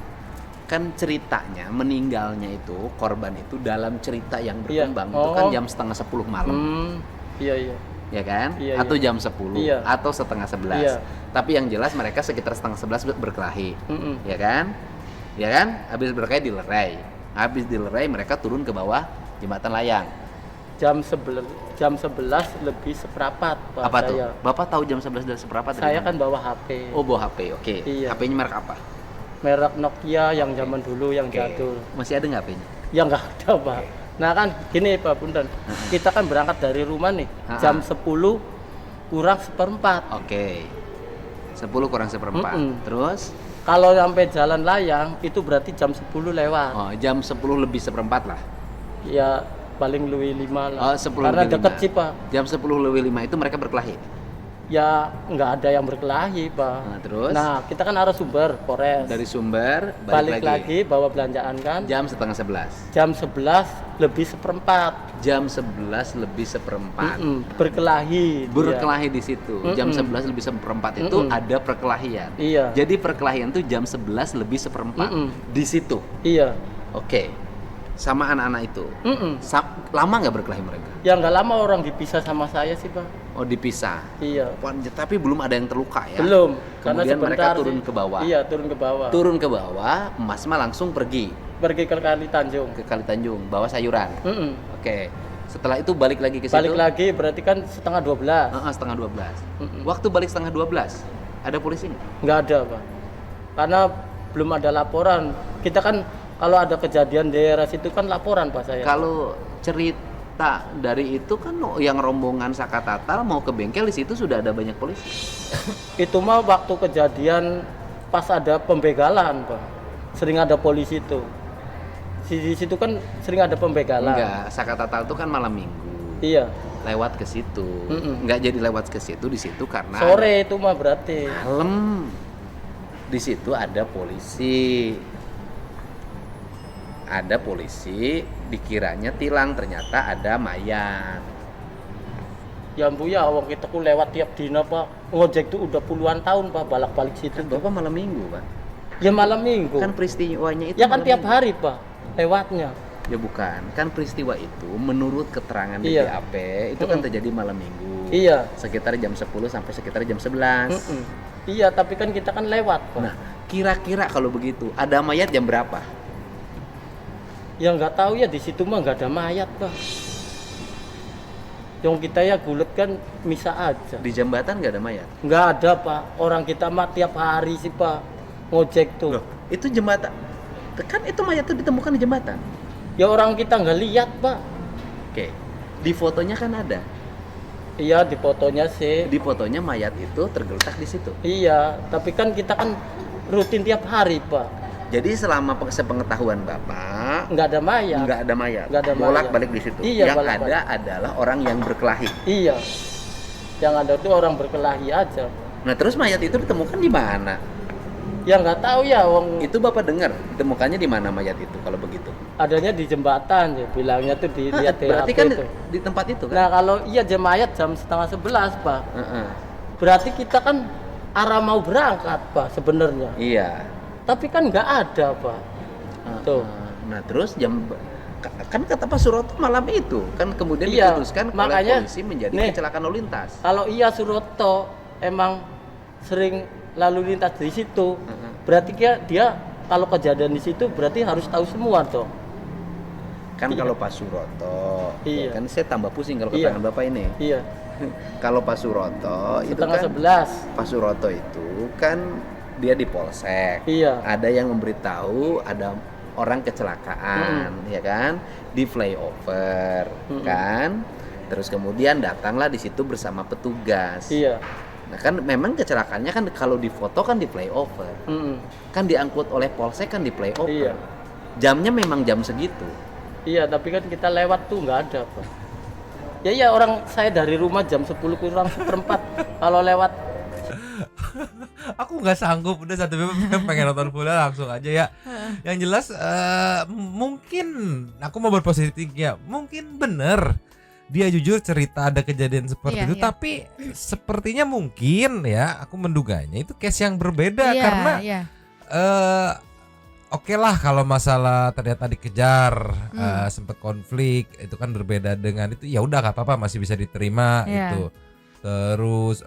[SPEAKER 5] Kan ceritanya meninggalnya itu korban itu dalam cerita yang
[SPEAKER 4] Iya.
[SPEAKER 5] berkembang itu kan
[SPEAKER 4] Oh.
[SPEAKER 5] jam setengah 10 malam.
[SPEAKER 4] Iya.
[SPEAKER 5] Ya kan?
[SPEAKER 4] Iya,
[SPEAKER 5] Atau
[SPEAKER 4] iya.
[SPEAKER 5] jam 10
[SPEAKER 4] Iya.
[SPEAKER 5] atau setengah 11.
[SPEAKER 4] Iya.
[SPEAKER 5] Tapi yang jelas mereka sekitar setengah 11 berkelahi.
[SPEAKER 4] Mm-mm.
[SPEAKER 5] Ya kan? Ya kan? Habis berkelahi dilerai. Habis dilerai mereka turun ke bawah jembatan layang.
[SPEAKER 4] Jam 11 lebih seperempat Pak.
[SPEAKER 5] Apa tuh?
[SPEAKER 4] saya.
[SPEAKER 5] Bapak tahu jam 11 dan seperempat? dari
[SPEAKER 4] Saya
[SPEAKER 5] mana?
[SPEAKER 4] kan bawa HP.
[SPEAKER 5] Oh, bawa HP. Oke.
[SPEAKER 4] Iya.
[SPEAKER 5] HP-nya merek apa?
[SPEAKER 4] Merek Nokia yang zaman dulu yang
[SPEAKER 5] Oke.
[SPEAKER 4] jadul.
[SPEAKER 5] Masih ada nggak HP-nya?
[SPEAKER 4] Ya nggak ada Pak. Nah kan gini Pak Punten, kita kan berangkat dari rumah nih jam 10 kurang seperempat.
[SPEAKER 5] Oke. 10 kurang seperempat. Terus?
[SPEAKER 4] Kalau sampai jalan layang itu berarti jam 10 lewat.
[SPEAKER 5] Oh, jam 10 lebih seperempat lah.
[SPEAKER 4] Ya paling lebih 5 lah.
[SPEAKER 5] Oh, 10
[SPEAKER 4] Karena
[SPEAKER 5] lebih
[SPEAKER 4] deket
[SPEAKER 5] 5.
[SPEAKER 4] sih Pak.
[SPEAKER 5] Jam 10 lebih 5 itu mereka berkelahi.
[SPEAKER 4] Ya nggak ada yang berkelahi Pak.
[SPEAKER 5] Nah, terus?
[SPEAKER 4] Nah kita kan harus sumber Polres.
[SPEAKER 5] Dari sumber
[SPEAKER 4] balik lagi bawa belanjaan kan.
[SPEAKER 5] Jam setengah 11.
[SPEAKER 4] Jam 11 lebih seperempat.
[SPEAKER 5] Jam 11 lebih seperempat.
[SPEAKER 4] Berkelahi. dia.
[SPEAKER 5] Berkelahi di situ. Jam 11 lebih seperempat itu ada perkelahian.
[SPEAKER 4] Iya.
[SPEAKER 5] Jadi perkelahian itu jam 11 lebih seperempat. Di situ.
[SPEAKER 4] Iya.
[SPEAKER 5] Oke. Sama anak-anak itu. Lama nggak berkelahi mereka?
[SPEAKER 4] Ya nggak lama orang dipisah sama saya sih Pak.
[SPEAKER 5] Oh, dipisah.
[SPEAKER 4] Iya.
[SPEAKER 5] Tapi belum ada yang terluka ya?
[SPEAKER 4] Belum. Karena
[SPEAKER 5] Kemudian mereka
[SPEAKER 4] sebentar
[SPEAKER 5] turun
[SPEAKER 4] sih.
[SPEAKER 5] ke bawah.
[SPEAKER 4] Iya turun ke bawah.
[SPEAKER 5] Turun ke bawah, Mas mah langsung pergi
[SPEAKER 4] Pergi ke Kali Tanjung.
[SPEAKER 5] ke Kali Tanjung, bawa sayuran. Oke. Setelah itu balik lagi ke situ.
[SPEAKER 4] Balik lagi berarti kan setengah 12.
[SPEAKER 5] Setengah 12. Waktu balik setengah 12, ada polisi nggak?
[SPEAKER 4] Nggak ada Pak. Karena belum ada laporan. Kita kan kalau ada kejadian di daerah situ kan laporan Pak saya.
[SPEAKER 5] Kalau cerita dari itu kan yang rombongan Saka Tatal mau ke bengkel di situ sudah ada banyak polisi.
[SPEAKER 4] Itu mah waktu kejadian pas ada pembegalan Pak. Sering ada polisi itu. Di situ kan sering ada pembegalan.
[SPEAKER 5] Enggak, Saka Tatal itu kan malam minggu.
[SPEAKER 4] Iya.
[SPEAKER 5] Lewat ke situ. Enggak jadi lewat ke situ di situ karena
[SPEAKER 4] Sore itu mah berarti.
[SPEAKER 5] malam. Di situ ada polisi. Ada polisi, dikiranya tilang, ternyata ada mayat.
[SPEAKER 4] Ya Bu ya, wong kita ku lewat tiap dina Pak. Ngojek tuh udah puluhan tahun Pak, balik situ.
[SPEAKER 5] Bapak malam minggu, Pak.
[SPEAKER 4] Ya malam minggu.
[SPEAKER 5] Kan peristiwanya itu
[SPEAKER 4] ya kan
[SPEAKER 5] malam
[SPEAKER 4] tiap
[SPEAKER 5] minggu.
[SPEAKER 4] hari Pak, lewatnya.
[SPEAKER 5] Ya bukan, kan peristiwa itu menurut keterangan
[SPEAKER 4] Iya.
[SPEAKER 5] BPAP itu kan terjadi malam minggu.
[SPEAKER 4] Iya.
[SPEAKER 5] Sekitar jam 10 sampai sekitar jam 11.
[SPEAKER 4] Iya, tapi kan kita kan lewat Pak.
[SPEAKER 5] Nah, kira-kira kalau begitu ada mayat jam berapa?
[SPEAKER 4] Ya nggak tahu ya, di situ mah nggak ada mayat Pak. Yang kita ya gulet kan misa aja.
[SPEAKER 5] Di jembatan nggak ada mayat?
[SPEAKER 4] Nggak ada Pak, orang kita mah tiap hari sih Pak ngojek tuh.
[SPEAKER 5] Loh, itu jembatan, kan itu mayat tuh ditemukan di jembatan.
[SPEAKER 4] Ya orang kita nggak lihat Pak.
[SPEAKER 5] Oke, di fotonya kan ada.
[SPEAKER 4] Iya, di fotonya sih.
[SPEAKER 5] Di fotonya mayat itu tergeletak di situ.
[SPEAKER 4] Iya, tapi kan kita kan rutin tiap hari Pak.
[SPEAKER 5] Jadi selama sepengetahuan Bapak
[SPEAKER 4] Nggak ada mayat.
[SPEAKER 5] nggak ada mayat.
[SPEAKER 4] Nggak ada mayat.
[SPEAKER 5] Bolak-balik di situ.
[SPEAKER 4] Iya,
[SPEAKER 5] yang
[SPEAKER 4] bolak-balik.
[SPEAKER 5] ada adalah orang yang berkelahi.
[SPEAKER 4] Iya. Yang ada tuh orang berkelahi aja.
[SPEAKER 5] Nah, terus mayat itu ditemukan di mana?
[SPEAKER 4] Ya nggak tahu ya, wong
[SPEAKER 5] Itu Bapak dengar ditemukannya di mana mayat itu kalau begitu?
[SPEAKER 4] adanya di jembatan ya, bilangnya tuh di lihat di
[SPEAKER 5] Berarti
[SPEAKER 4] HP
[SPEAKER 5] kan
[SPEAKER 4] itu.
[SPEAKER 5] di tempat itu kan?
[SPEAKER 4] Nah kalau iya jam mayat jam 10:30 Pak. Berarti kita kan arah mau berangkat Pak sebenarnya.
[SPEAKER 5] Iya.
[SPEAKER 4] Tapi kan nggak ada Pak. Tuh.
[SPEAKER 5] Nah, terus kan kata Pak Suroto malam itu kan kemudian
[SPEAKER 4] Iya,
[SPEAKER 5] diputuskan
[SPEAKER 4] makanya,
[SPEAKER 5] oleh polisi menjadi
[SPEAKER 4] nih,
[SPEAKER 5] kecelakaan lalu lintas.
[SPEAKER 4] Kalau iya Suroto emang sering lalu lintas di situ, berarti dia kalau kejadian di situ berarti harus tahu semua dong.
[SPEAKER 5] Kan
[SPEAKER 4] Iya.
[SPEAKER 5] kalau Pak Suroto,
[SPEAKER 4] Iya.
[SPEAKER 5] kan saya tambah pusing kalau
[SPEAKER 4] Iya.
[SPEAKER 5] keterangan Bapak ini.
[SPEAKER 4] Iya.
[SPEAKER 5] Kalau Pak Suroto itu
[SPEAKER 4] Setengah
[SPEAKER 5] kan
[SPEAKER 4] 11.
[SPEAKER 5] Pak Suroto itu kan dia di polsek.
[SPEAKER 4] Iya.
[SPEAKER 5] Ada yang memberitahu ada orang kecelakaan, ya kan? Di flyover, kan? Terus kemudian datanglah di situ bersama petugas.
[SPEAKER 4] Iya.
[SPEAKER 5] Nah, kan memang kecelakaannya kan kalau di foto kan di flyover. Kan diangkut oleh polsek kan di flyover.
[SPEAKER 4] Iya.
[SPEAKER 5] Jamnya memang jam segitu.
[SPEAKER 4] Iya, tapi kan kita lewat tuh nggak ada Pak. Ya iya, orang saya dari rumah jam 10 kurang seperempat. Kalau lewat
[SPEAKER 7] Aku nggak sanggup, udah satu film pengen nonton full langsung aja ya. Yang jelas mungkin aku mau berpositif ya, mungkin bener dia jujur cerita ada kejadian seperti
[SPEAKER 8] Iya,
[SPEAKER 7] itu,
[SPEAKER 8] iya.
[SPEAKER 7] tapi sepertinya mungkin ya aku menduganya itu case yang berbeda
[SPEAKER 8] Iya,
[SPEAKER 7] karena
[SPEAKER 8] iya.
[SPEAKER 7] oke lah kalau masalah ternyata dikejar
[SPEAKER 8] Hmm.
[SPEAKER 7] sempet konflik itu kan berbeda dengan itu, ya udah nggak apa-apa masih bisa diterima
[SPEAKER 8] Iya.
[SPEAKER 7] gitu. Terus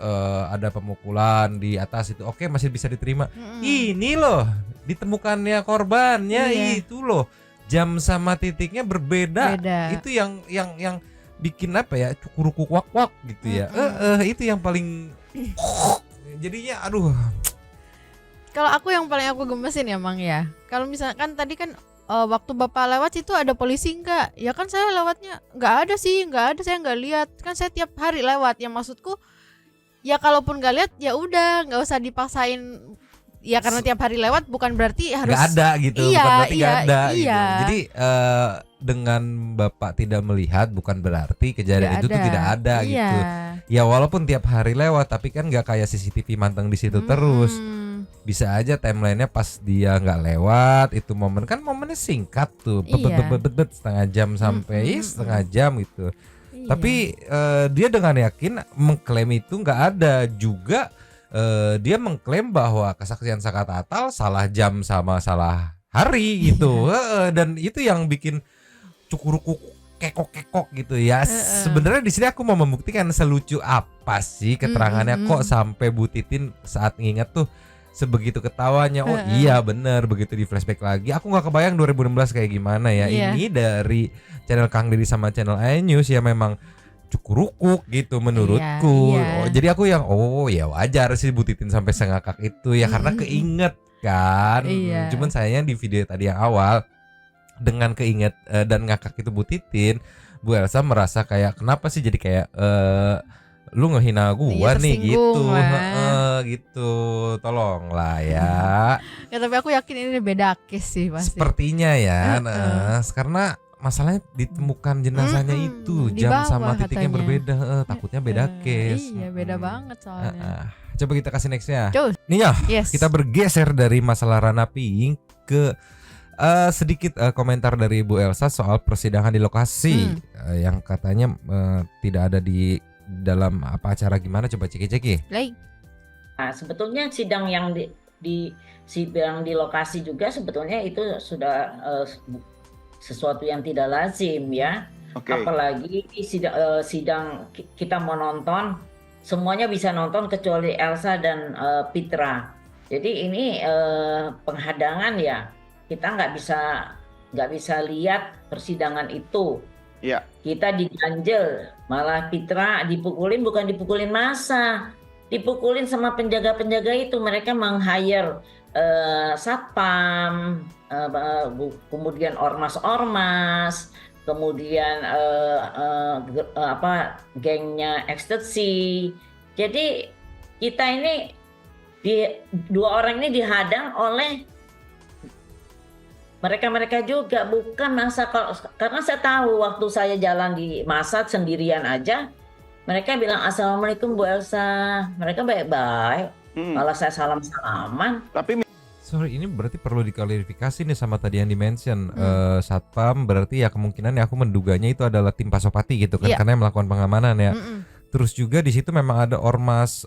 [SPEAKER 7] ada pemukulan di atas itu oke masih bisa diterima.
[SPEAKER 8] Mm-mm.
[SPEAKER 7] Ini loh ditemukannya korbannya
[SPEAKER 8] Iya.
[SPEAKER 7] itu loh jam sama titiknya berbeda.
[SPEAKER 8] Beda.
[SPEAKER 7] Itu yang bikin apa ya cukurukuk wak gitu ya. Itu yang paling jadinya aduh.
[SPEAKER 8] Kalau aku yang paling aku gemesin ya Mang ya. Kalau misalkan tadi kan waktu Bapak lewat situ ada polisi enggak? Ya kan saya lewatnya enggak ada sih, enggak ada, saya enggak lihat. Kan saya tiap hari lewat. Yang maksudku ya kalaupun enggak lihat ya udah, enggak usah dipaksain. Ya karena tiap hari lewat bukan berarti harus
[SPEAKER 7] Nggak ada gitu,
[SPEAKER 8] Iya,
[SPEAKER 7] bukan berarti nggak
[SPEAKER 8] iya,
[SPEAKER 7] ada
[SPEAKER 8] iya.
[SPEAKER 7] gitu. Jadi dengan Bapak tidak melihat bukan berarti kejadian
[SPEAKER 8] Nggak
[SPEAKER 7] itu tuh tidak ada
[SPEAKER 8] Iya.
[SPEAKER 7] gitu. Ya walaupun tiap hari lewat tapi kan nggak kayak CCTV manteng di situ terus. Bisa aja timelinenya pas dia nggak lewat itu momen kan momennya singkat tuh,
[SPEAKER 8] Iya.
[SPEAKER 7] setengah jam sampai setengah jam gitu.
[SPEAKER 8] Iya.
[SPEAKER 7] Tapi dia dengan yakin mengklaim itu nggak ada juga. Dia mengklaim bahwa kesaksian Saka Tatal salah jam sama salah hari gitu. Dan itu yang bikin cukurukuk kekok gitu ya. Sebenarnya di sini aku mau membuktikan selucu apa sih keterangannya kok sampai Bu Titin saat nginget tuh sebegitu ketawanya. Oh iya bener, begitu di flashback lagi aku nggak kebayang 2016 kayak gimana ya.
[SPEAKER 8] Iya.
[SPEAKER 7] Ini dari channel Kang Deddy sama channel iNews ya memang cukurukuk gitu menurutku.
[SPEAKER 8] Iya.
[SPEAKER 7] Oh, jadi aku yang ya wajar sih Bu Titin sampai sengakak itu ya karena keinget kan.
[SPEAKER 8] Iya.
[SPEAKER 7] Cuman sayangnya di video tadi yang awal dengan keinget dan ngakak itu Bu Titin, Bu Elsa merasa kayak kenapa sih jadi kayak lu ngehina gua
[SPEAKER 8] Iya,
[SPEAKER 7] nih gitu.
[SPEAKER 8] tersinggung lah.
[SPEAKER 7] Gitu. Tolonglah ya.
[SPEAKER 8] Ya tapi aku yakin ini beda case sih pasti.
[SPEAKER 7] Sepertinya ya. Karena masalahnya ditemukan jenazahnya itu
[SPEAKER 8] di
[SPEAKER 7] jam
[SPEAKER 8] bawah
[SPEAKER 7] sama titiknya
[SPEAKER 8] katanya.
[SPEAKER 7] berbeda. Takutnya beda case.
[SPEAKER 8] Iya beda banget soalnya.
[SPEAKER 7] Coba kita kasih nextnya.
[SPEAKER 8] Cus.
[SPEAKER 7] Nih ya,
[SPEAKER 8] Yes.
[SPEAKER 7] kita bergeser dari masalah Rana Pink ke sedikit komentar dari Bu Elsa soal persidangan di lokasi yang katanya tidak ada di dalam apa acara gimana, coba ceki.
[SPEAKER 1] Nah, sebetulnya sidang yang sidang di lokasi juga sebetulnya itu sudah sesuatu yang tidak lazim ya.
[SPEAKER 2] Oke.
[SPEAKER 1] Apalagi sidang kita mau nonton, semuanya bisa nonton kecuali Elsa dan Pitra. Jadi ini penghadangan ya. Kita nggak bisa lihat persidangan itu.
[SPEAKER 2] Iya.
[SPEAKER 1] Kita diganjel, malah Pitra dipukulin, bukan dipukulin massa, dipukulin sama penjaga-penjaga itu. Mereka meng-hire satpam, kemudian ormas-ormas, kemudian gengnya ekstasi. Jadi kita ini dua orang ini dihadang oleh mereka juga, bukan masa. Karena saya tahu waktu saya jalan di Masat sendirian aja, mereka bilang assalamualaikum Bu Elsa, mereka baik-baik, malah saya salam-salaman.
[SPEAKER 2] Tapi
[SPEAKER 7] Sorry, ini berarti perlu diklarifikasi nih sama tadi yang dimention satpam, berarti ya kemungkinan ya aku menduganya itu adalah tim Pasopati gitu kan, karena yang melakukan pengamanan ya. Terus juga di situ memang ada ormas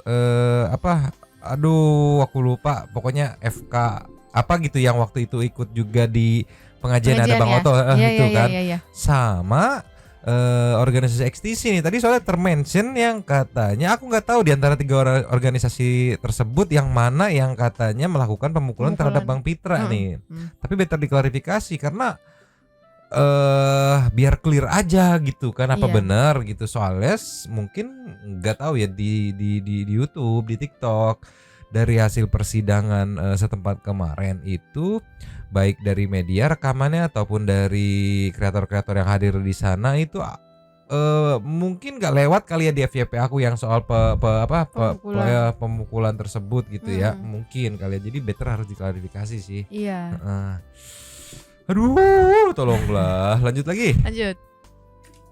[SPEAKER 7] aduh aku lupa, pokoknya FK apa gitu yang waktu itu ikut juga di pengajian ada Bang
[SPEAKER 8] ya?
[SPEAKER 7] Oto itu kan.
[SPEAKER 8] Iya.
[SPEAKER 7] Sama organisasi ekstisi nih tadi soalnya termention yang katanya aku nggak tahu di antara tiga organisasi tersebut yang mana yang katanya melakukan pemukulan terhadap Bang Pitra nih. Tapi better diklarifikasi karena biar clear aja gitu kan apa benar gitu, soalnya mungkin nggak tahu ya di YouTube, di TikTok dari hasil persidangan setempat kemarin itu baik dari media rekamannya ataupun dari kreator-kreator yang hadir di sana itu mungkin nggak lewat kali ya di FYP aku yang soal pemukulan tersebut gitu ya, mungkin kali ya, jadi better harus diklarifikasi sih.
[SPEAKER 8] Iya.
[SPEAKER 7] Aduh, tolonglah. Lanjut lagi.
[SPEAKER 8] Lanjut.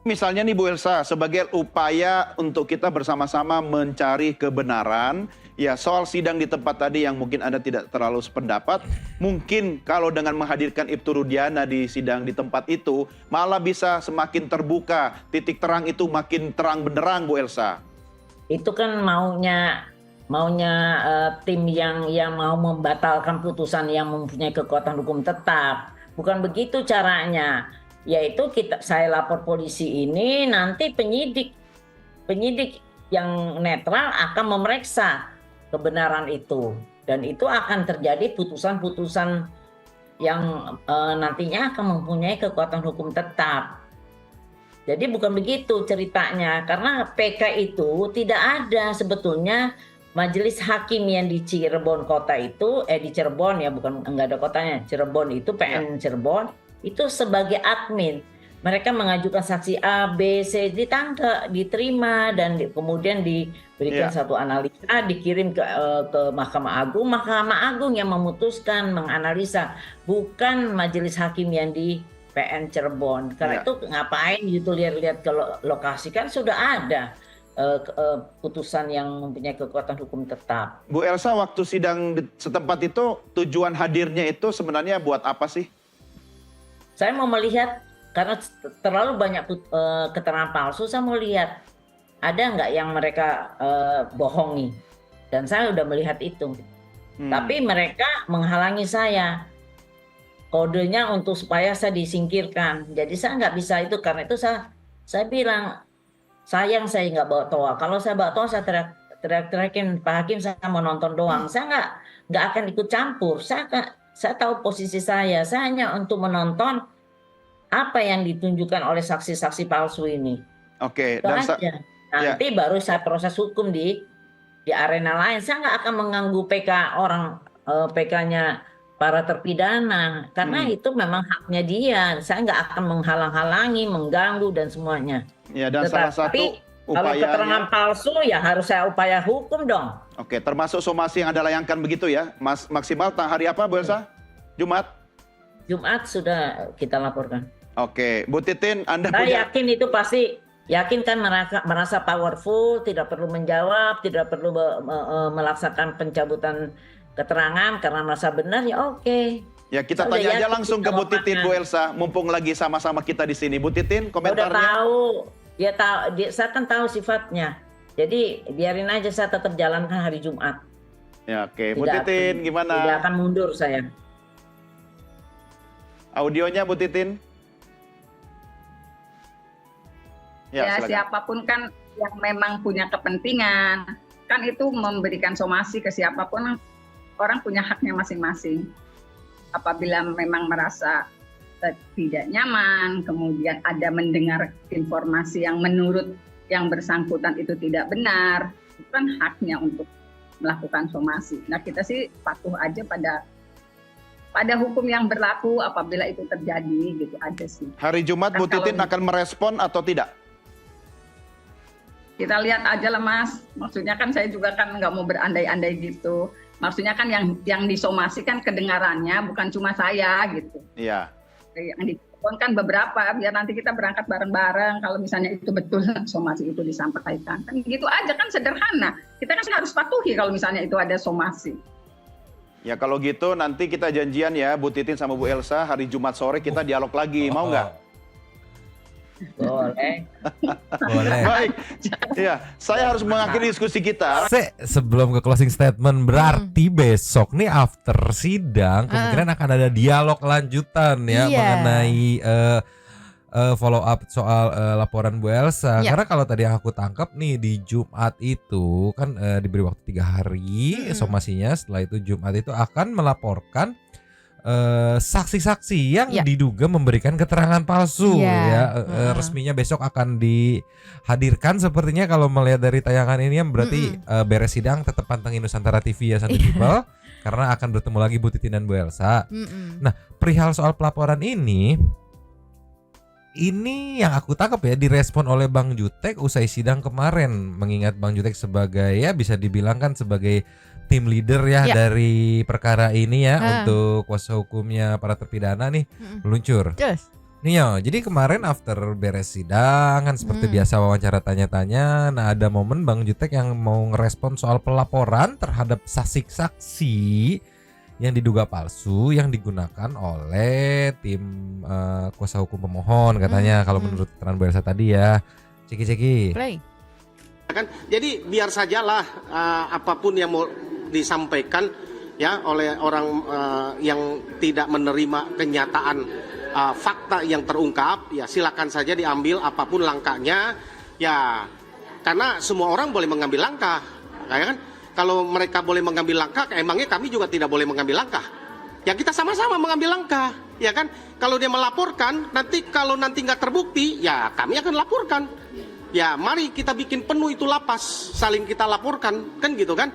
[SPEAKER 2] misalnya nih Bu Elsa, sebagai upaya untuk kita bersama-sama mencari kebenaran, Ya, soal sidang di tempat tadi yang mungkin Anda tidak terlalu sependapat, mungkin kalau dengan menghadirkan Ibtu Rudiana di sidang di tempat itu, malah bisa semakin terbuka, titik terang itu makin terang benderang, Bu Elsa.
[SPEAKER 1] Itu kan maunya tim yang mau membatalkan putusan yang mempunyai kekuatan hukum tetap. Bukan begitu caranya. Yaitu saya lapor polisi ini, nanti penyidik yang netral akan memeriksa kebenaran itu, dan itu akan terjadi putusan-putusan yang nantinya akan mempunyai kekuatan hukum tetap. Jadi bukan begitu ceritanya, karena PK itu tidak ada sebetulnya. Majelis hakim yang di Cirebon kota itu, di Cirebon ya, bukan enggak ada kotanya, Cirebon itu PN Cirebon itu sebagai admin. Mereka mengajukan saksi A, B, C, ditangkap, diterima, dan kemudian diberikan satu analisa, dikirim ke Mahkamah Agung. Mahkamah Agung yang memutuskan, menganalisa, bukan majelis hakim yang di PN Cirebon. Karena itu ngapain gitu lihat-lihat ke lokasi, kan sudah ada putusan yang mempunyai kekuatan hukum tetap.
[SPEAKER 2] Bu Elsa, waktu sidang di setempat itu tujuan hadirnya itu sebenarnya buat apa sih?
[SPEAKER 1] Saya mau melihat, karena terlalu banyak keterangan palsu, saya mau lihat ada nggak yang mereka bohongi. Dan saya udah melihat itu. Tapi mereka menghalangi saya. Kodenya untuk supaya saya disingkirkan. Jadi saya nggak bisa itu, karena itu saya bilang, sayang saya nggak bawa toa. Kalau saya bawa toa, saya teriak-teriakin, Pak Hakim saya mau nonton doang. Saya nggak akan ikut campur. Saya tahu posisi saya hanya untuk menonton apa yang ditunjukkan oleh saksi-saksi palsu ini.
[SPEAKER 2] Oke.
[SPEAKER 1] Dan nanti baru saya proses hukum di arena lain. Saya nggak akan mengganggu PK-nya para terpidana, karena itu memang haknya dia. Saya nggak akan menghalang-halangi, mengganggu dan semuanya.
[SPEAKER 2] Ya, dan salah satu
[SPEAKER 1] kalau keterangan palsu ya harus saya upaya hukum dong.
[SPEAKER 2] Oke, termasuk somasi yang Anda layangkan begitu ya, Mas. Maksimal hari apa, Bu Elsa? Jumat sudah kita laporkan. Oke, Bu Titin, Anda
[SPEAKER 1] Saya yakin itu pasti, yakin kan merasa powerful, tidak perlu menjawab, tidak perlu melaksanakan pencabutan keterangan karena merasa benar, ya oke.
[SPEAKER 2] Ya, kita tanya aja langsung ke Bu Titin, Bu Elsa, mumpung lagi sama-sama kita di sini. Bu Titin, komentarnya.
[SPEAKER 1] Udah tahu, saya kan tahu sifatnya. Jadi biarin aja, saya tetap jalankan hari Jumat.
[SPEAKER 2] Ya, oke. Bu Titin, gimana?
[SPEAKER 1] Tidak akan mundur saya.
[SPEAKER 2] Audionya Bu Titin.
[SPEAKER 3] Ya, siapapun kan yang memang punya kepentingan, kan itu memberikan somasi ke siapapun, orang punya haknya masing-masing. Apabila memang merasa tidak nyaman, kemudian ada mendengar informasi yang menurut yang bersangkutan itu tidak benar, itu kan haknya untuk melakukan somasi. Nah, kita sih patuh aja pada hukum yang berlaku apabila itu terjadi, gitu aja sih.
[SPEAKER 2] Hari Jumat Bu Titin akan merespon atau tidak?
[SPEAKER 3] Kita lihat aja lah, Mas. Maksudnya kan saya juga kan nggak mau berandai-andai gitu. Maksudnya kan yang disomasi kan kedengarannya, bukan cuma saya gitu.
[SPEAKER 2] Iya.
[SPEAKER 3] Yang ditelepon kan beberapa, biar nanti kita berangkat bareng-bareng kalau misalnya itu betul somasi itu disampaikan. Kan gitu aja, kan sederhana. Kita kan harus patuhi kalau misalnya itu ada somasi.
[SPEAKER 2] Ya kalau gitu nanti kita janjian ya Bu Titin sama Bu Elsa, hari Jumat sore kita dialog lagi, mau nggak?
[SPEAKER 1] Boleh.
[SPEAKER 7] Boleh.
[SPEAKER 2] Baik. Ya, saya harus mengakhiri diskusi kita.
[SPEAKER 7] Sebelum ke closing statement, berarti besok nih after sidang kemungkinan akan ada dialog lanjutan ya mengenai follow up soal laporan Bu Elsa. Karena kalau tadi yang aku tangkap nih di Jumat itu kan diberi waktu 3 hari somasinya. Setelah itu Jumat itu akan melaporkan saksi-saksi yang diduga memberikan keterangan palsu resminya besok akan dihadirkan sepertinya kalau melihat dari tayangan ini berarti beres sidang tetap pantengin Nusantara TV ya Sunday People karena akan bertemu lagi Bu Titin dan Bu Elsa. Nah, perihal soal pelaporan ini yang aku tangkap ya direspon oleh Bang Jutek usai sidang kemarin, mengingat Bang Jutek sebagai ya bisa dibilang kan sebagai tim leader ya dari perkara ini ya untuk kuasa hukumnya para terpidana nih meluncur. Nio, jadi kemarin after beres sidang kan seperti biasa wawancara tanya-tanya. Nah, ada momen Bang Jutek yang mau ngerespon soal pelaporan terhadap saksi-saksi yang diduga palsu yang digunakan oleh tim kuasa hukum pemohon katanya kalau menurut keterangan Bu Elsa tadi ya. Ceki-ceki.
[SPEAKER 8] Play.
[SPEAKER 6] Kan jadi biar sajalah apapun yang mau disampaikan ya oleh orang yang tidak menerima kenyataan fakta yang terungkap, ya silakan saja diambil apapun langkahnya, ya karena semua orang boleh mengambil langkah, ya kan? Kalau mereka boleh mengambil langkah, emangnya kami juga tidak boleh mengambil langkah? Ya kita sama-sama mengambil langkah, ya kan? Kalau dia melaporkan, kalau nanti nggak terbukti, ya kami akan laporkan. Ya mari kita bikin penuh itu lapas, saling kita laporkan, kan gitu kan?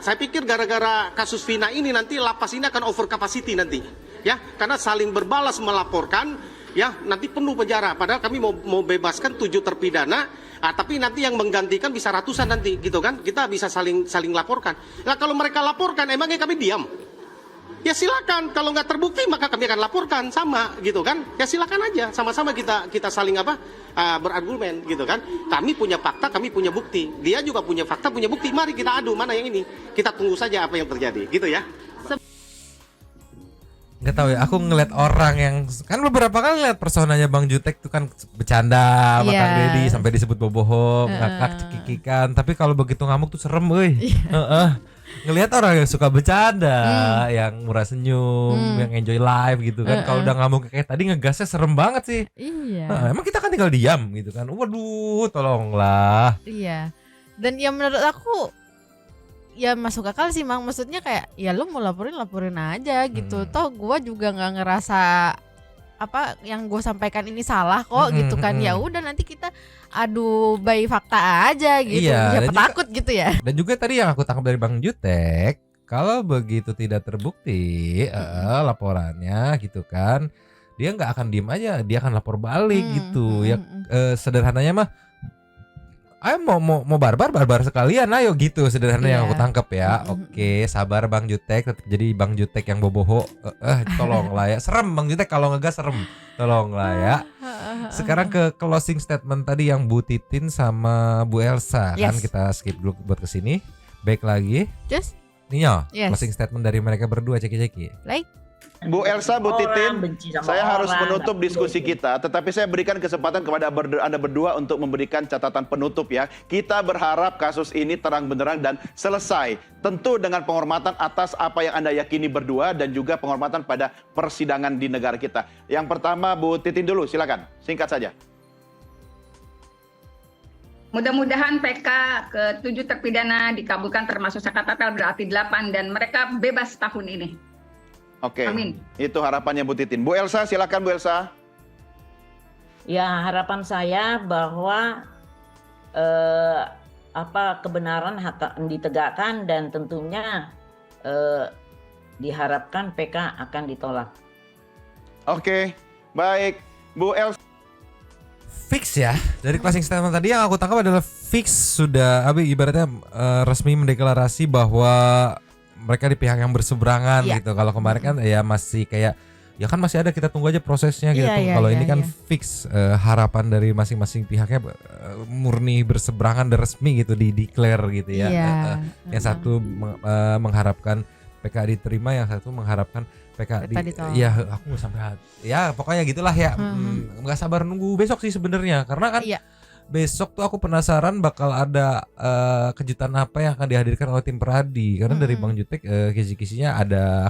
[SPEAKER 6] Saya pikir gara-gara kasus Vina ini nanti lapas ini akan over capacity nanti, ya karena saling berbalas melaporkan, ya nanti penuh penjara. Padahal kami mau bebaskan 7 terpidana, tapi nanti yang menggantikan bisa ratusan nanti, gitu kan? Kita bisa saling laporkan. Nah kalau mereka laporkan, emangnya kami diam? Ya silakan, kalau nggak terbukti maka kami akan laporkan sama, gitu kan? Ya silakan aja, sama-sama kita saling berargumen, gitu kan? Kami punya fakta, kami punya bukti. Dia juga punya fakta, punya bukti. Mari kita adu mana yang ini. Kita tunggu saja apa yang terjadi, gitu ya.
[SPEAKER 7] Nggak tahu ya, aku ngeliat orang yang kan beberapa kali lihat personanya Bang Jutek tuh kan bercanda sama Kang Deddy sampai disebut bobohong, ngakak, cekikikan. Tapi kalau begitu ngamuk tuh serem, euy. Ngelihat orang yang suka bercanda, yang murah senyum, yang enjoy life gitu kan. Kalau udah ngamuk kayak tadi ngegasnya serem banget sih.
[SPEAKER 8] Iya.
[SPEAKER 7] Emang kita kan tinggal diam gitu kan. Waduh, tolonglah.
[SPEAKER 8] Iya. Dan yang menurut aku ya masuk akal sih, Mang. Maksudnya kayak ya lu mau laporin aja gitu. Toh gua juga nggak ngerasa apa yang gue sampaikan ini salah kok gitu kan. Ya udah nanti kita adu by fakta aja gitu.
[SPEAKER 7] Iya,
[SPEAKER 8] Siapa takut gitu ya.
[SPEAKER 7] Dan juga tadi yang aku tangkap dari Bang Jutek, kalau begitu tidak terbukti laporannya gitu kan, dia nggak akan diem aja, dia akan lapor balik gitu. Ya sederhananya mah ayo mau barbar sekalian ayo gitu sederhana yang aku tangkap ya. Oke, sabar Bang Jutek, tetap jadi Bang Jutek yang boboho. Tolonglah ya. Serem Bang Jutek kalau ngegas serem. Tolonglah ya. Sekarang ke closing statement tadi yang Bu Titin sama Bu Elsa kan kita skip dulu buat kesini. Baik lagi.
[SPEAKER 8] Just
[SPEAKER 7] Nio, closing statement dari mereka berdua ceki-ceki.
[SPEAKER 8] Like
[SPEAKER 2] Bu Elsa, Bu Titin, saya harus menutup diskusi
[SPEAKER 1] gitu.
[SPEAKER 2] kita, tetapi saya berikan kesempatan kepada Anda berdua untuk memberikan catatan penutup ya. Kita berharap kasus ini terang benderang dan selesai. Tentu dengan penghormatan atas apa yang Anda yakini berdua dan juga penghormatan pada persidangan di negara kita. Yang pertama Bu Titin dulu, silakan, singkat saja.
[SPEAKER 3] Mudah-mudahan PK ke-7 terpidana dikabulkan termasuk Sakatapel berarti 8 dan mereka bebas tahun ini.
[SPEAKER 2] Oke,
[SPEAKER 3] Amin.
[SPEAKER 2] Itu harapannya Bu Titin. Bu Elsa, silakan Bu Elsa.
[SPEAKER 1] Ya harapan saya bahwa kebenaran ditegakkan dan tentunya diharapkan PK akan ditolak.
[SPEAKER 2] Oke, baik. Bu Elsa.
[SPEAKER 7] Fix ya. Dari closing statement tadi yang aku tangkap adalah fix sudah ibaratnya resmi mendeklarasi bahwa mereka di pihak yang berseberangan gitu. Kalau kemarin kan ya masih kayak ya kan masih ada, kita tunggu aja prosesnya gitu. Kalau ini kan fix harapan dari masing-masing pihaknya murni berseberangan dan resmi gitu, di-declare gitu ya. Yang satu mengharapkan PK diterima, yang satu mengharapkan PK ya aku nggak sampai ya pokoknya gitulah ya. Nggak sabar nunggu besok sih sebenarnya, karena kan besok tuh aku penasaran bakal ada kejutan apa yang akan dihadirkan oleh tim Peradi, karena dari Bang Jutek kisi-kisinya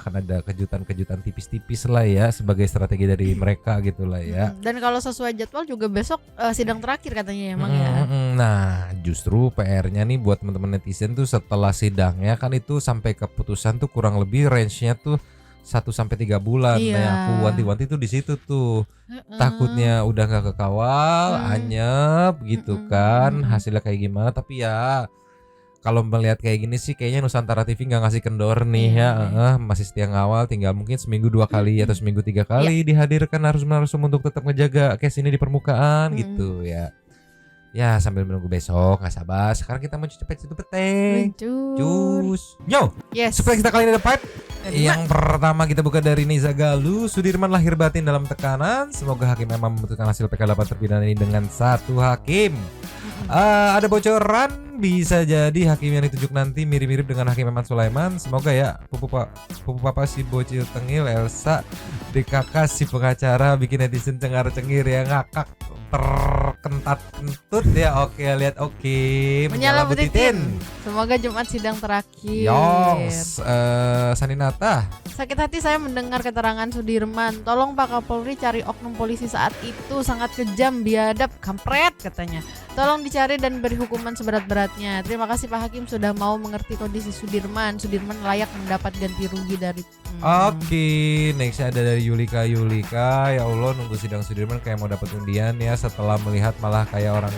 [SPEAKER 7] akan ada kejutan-kejutan tipis-tipis lah ya sebagai strategi dari mereka gitu lah ya.
[SPEAKER 8] Dan kalau sesuai jadwal juga besok sidang terakhir katanya emang ya.
[SPEAKER 7] Nah justru PR-nya nih buat teman-teman netizen tuh setelah sidangnya kan itu sampai keputusan tuh kurang lebih range-nya tuh 1-3 bulan. Nah yang aku wanti-wanti tuh di situ tuh. Takutnya udah nggak kekawal, anyep gitu kan, hasilnya kayak gimana. Tapi ya kalau melihat kayak gini sih kayaknya Nusantara TV nggak ngasih kendor nih masih setia ngawal, tinggal mungkin seminggu 2 kali atau seminggu 3 kali dihadirkan narasum-narasum untuk tetap ngejaga case ini di permukaan gitu ya. Ya sambil menunggu besok, nggak sabar. Sekarang kita mau cuci pete. Jus. Yo.
[SPEAKER 8] Yes.
[SPEAKER 7] Supaya kita kali ini ada pipe.
[SPEAKER 8] Dari
[SPEAKER 7] Yang pertama kita buka dari Niza Galuh. Sudirman lahir batin dalam tekanan. Semoga hakim memang memutuskan hasil PK 8 terpidana ini dengan satu hakim. Ada bocoran, bisa jadi hakim yang ditunjuk nanti mirip-mirip dengan hakim Eman Sulaiman. Semoga ya pupu papa si bocil tengil Elsa DKK si pengacara bikin netizen cengar-cengir ya, ngakak terkentat-kentut ya. Oke, lihat oke.
[SPEAKER 8] Menyala Butitin. Semoga Jumat sidang terakhir.
[SPEAKER 7] Yongs, Saninata.
[SPEAKER 8] Sakit hati saya mendengar keterangan Sudirman. Tolong Pak Kapolri cari oknum polisi saat itu, sangat kejam, biadab, kampret katanya. Tolong dicari dan beri hukuman seberat-beratnya. Terima kasih Pak Hakim sudah mau mengerti kondisi Sudirman. Sudirman layak mendapat ganti rugi dari
[SPEAKER 7] Oke, nextnya ada dari Yulika. Ya Allah, nunggu sidang Sudirman kayak mau dapat undian ya. Setelah melihat malah kayak orang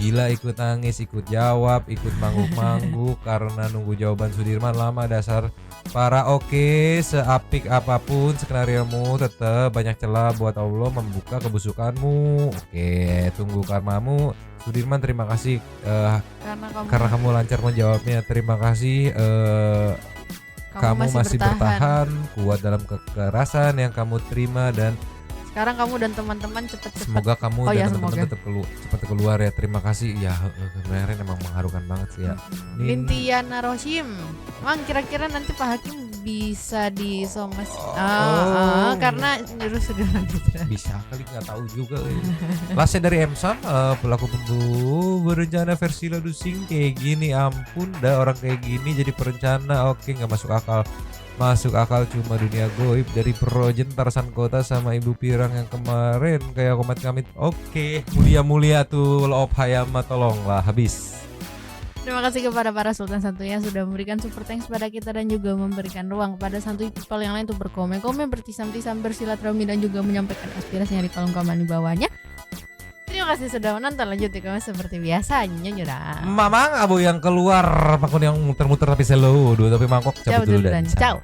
[SPEAKER 7] gila, ikut nangis, ikut jawab, ikut mangguk-mangguk karena nunggu jawaban Sudirman lama dasar para. Oke, seapik apapun skenariomu tetap banyak celah buat Allah membuka kebusukanmu. Oke, tunggu karmamu Sudirman. Terima kasih karena kamu lancar menjawabnya. Terima kasih kamu masih bertahan, kuat dalam kekerasan yang kamu terima, dan
[SPEAKER 8] sekarang kamu dan teman-teman cepat-cepat.
[SPEAKER 7] semoga kamu dan teman-teman
[SPEAKER 8] semoga.
[SPEAKER 7] tetap cepat keluar ya. Terima kasih ya, kemarin emang mengharukan banget sih ya.
[SPEAKER 8] Lintiana Roshim, Mang kira-kira nanti Pak Hakim bisa disomas karena nyuruh Sudirman Putra.
[SPEAKER 7] Bisa kali, nggak tahu juga. Lasnya dari Emsan, pelaku pembunuh berencana versi Ladusing kayak gini, ampun dah orang kayak gini jadi perencana. Oke, nggak masuk akal. Masuk akal cuma dunia goib dari Projen Tarsan Kota sama Ibu Pirang yang kemarin kayak komat kamit. Oke, mulia-mulia tuh Lop Hayama, tolonglah habis.
[SPEAKER 8] Terima kasih kepada para Sultan Santuy yang sudah memberikan super thanks pada kita dan juga memberikan ruang kepada Santuy people yang lain untuk berkomen, bertisam-tisam, bersilaturahmi dan juga menyampaikan aspirasinya di kolom komen di bawahnya. Terima kasih sudah menonton. Lanjut ya kamu seperti biasanya nyurah.
[SPEAKER 7] Mamang abu yang keluar, makun yang muter-muter tapi slow, tapi mangkok cabut dulu dan ciao.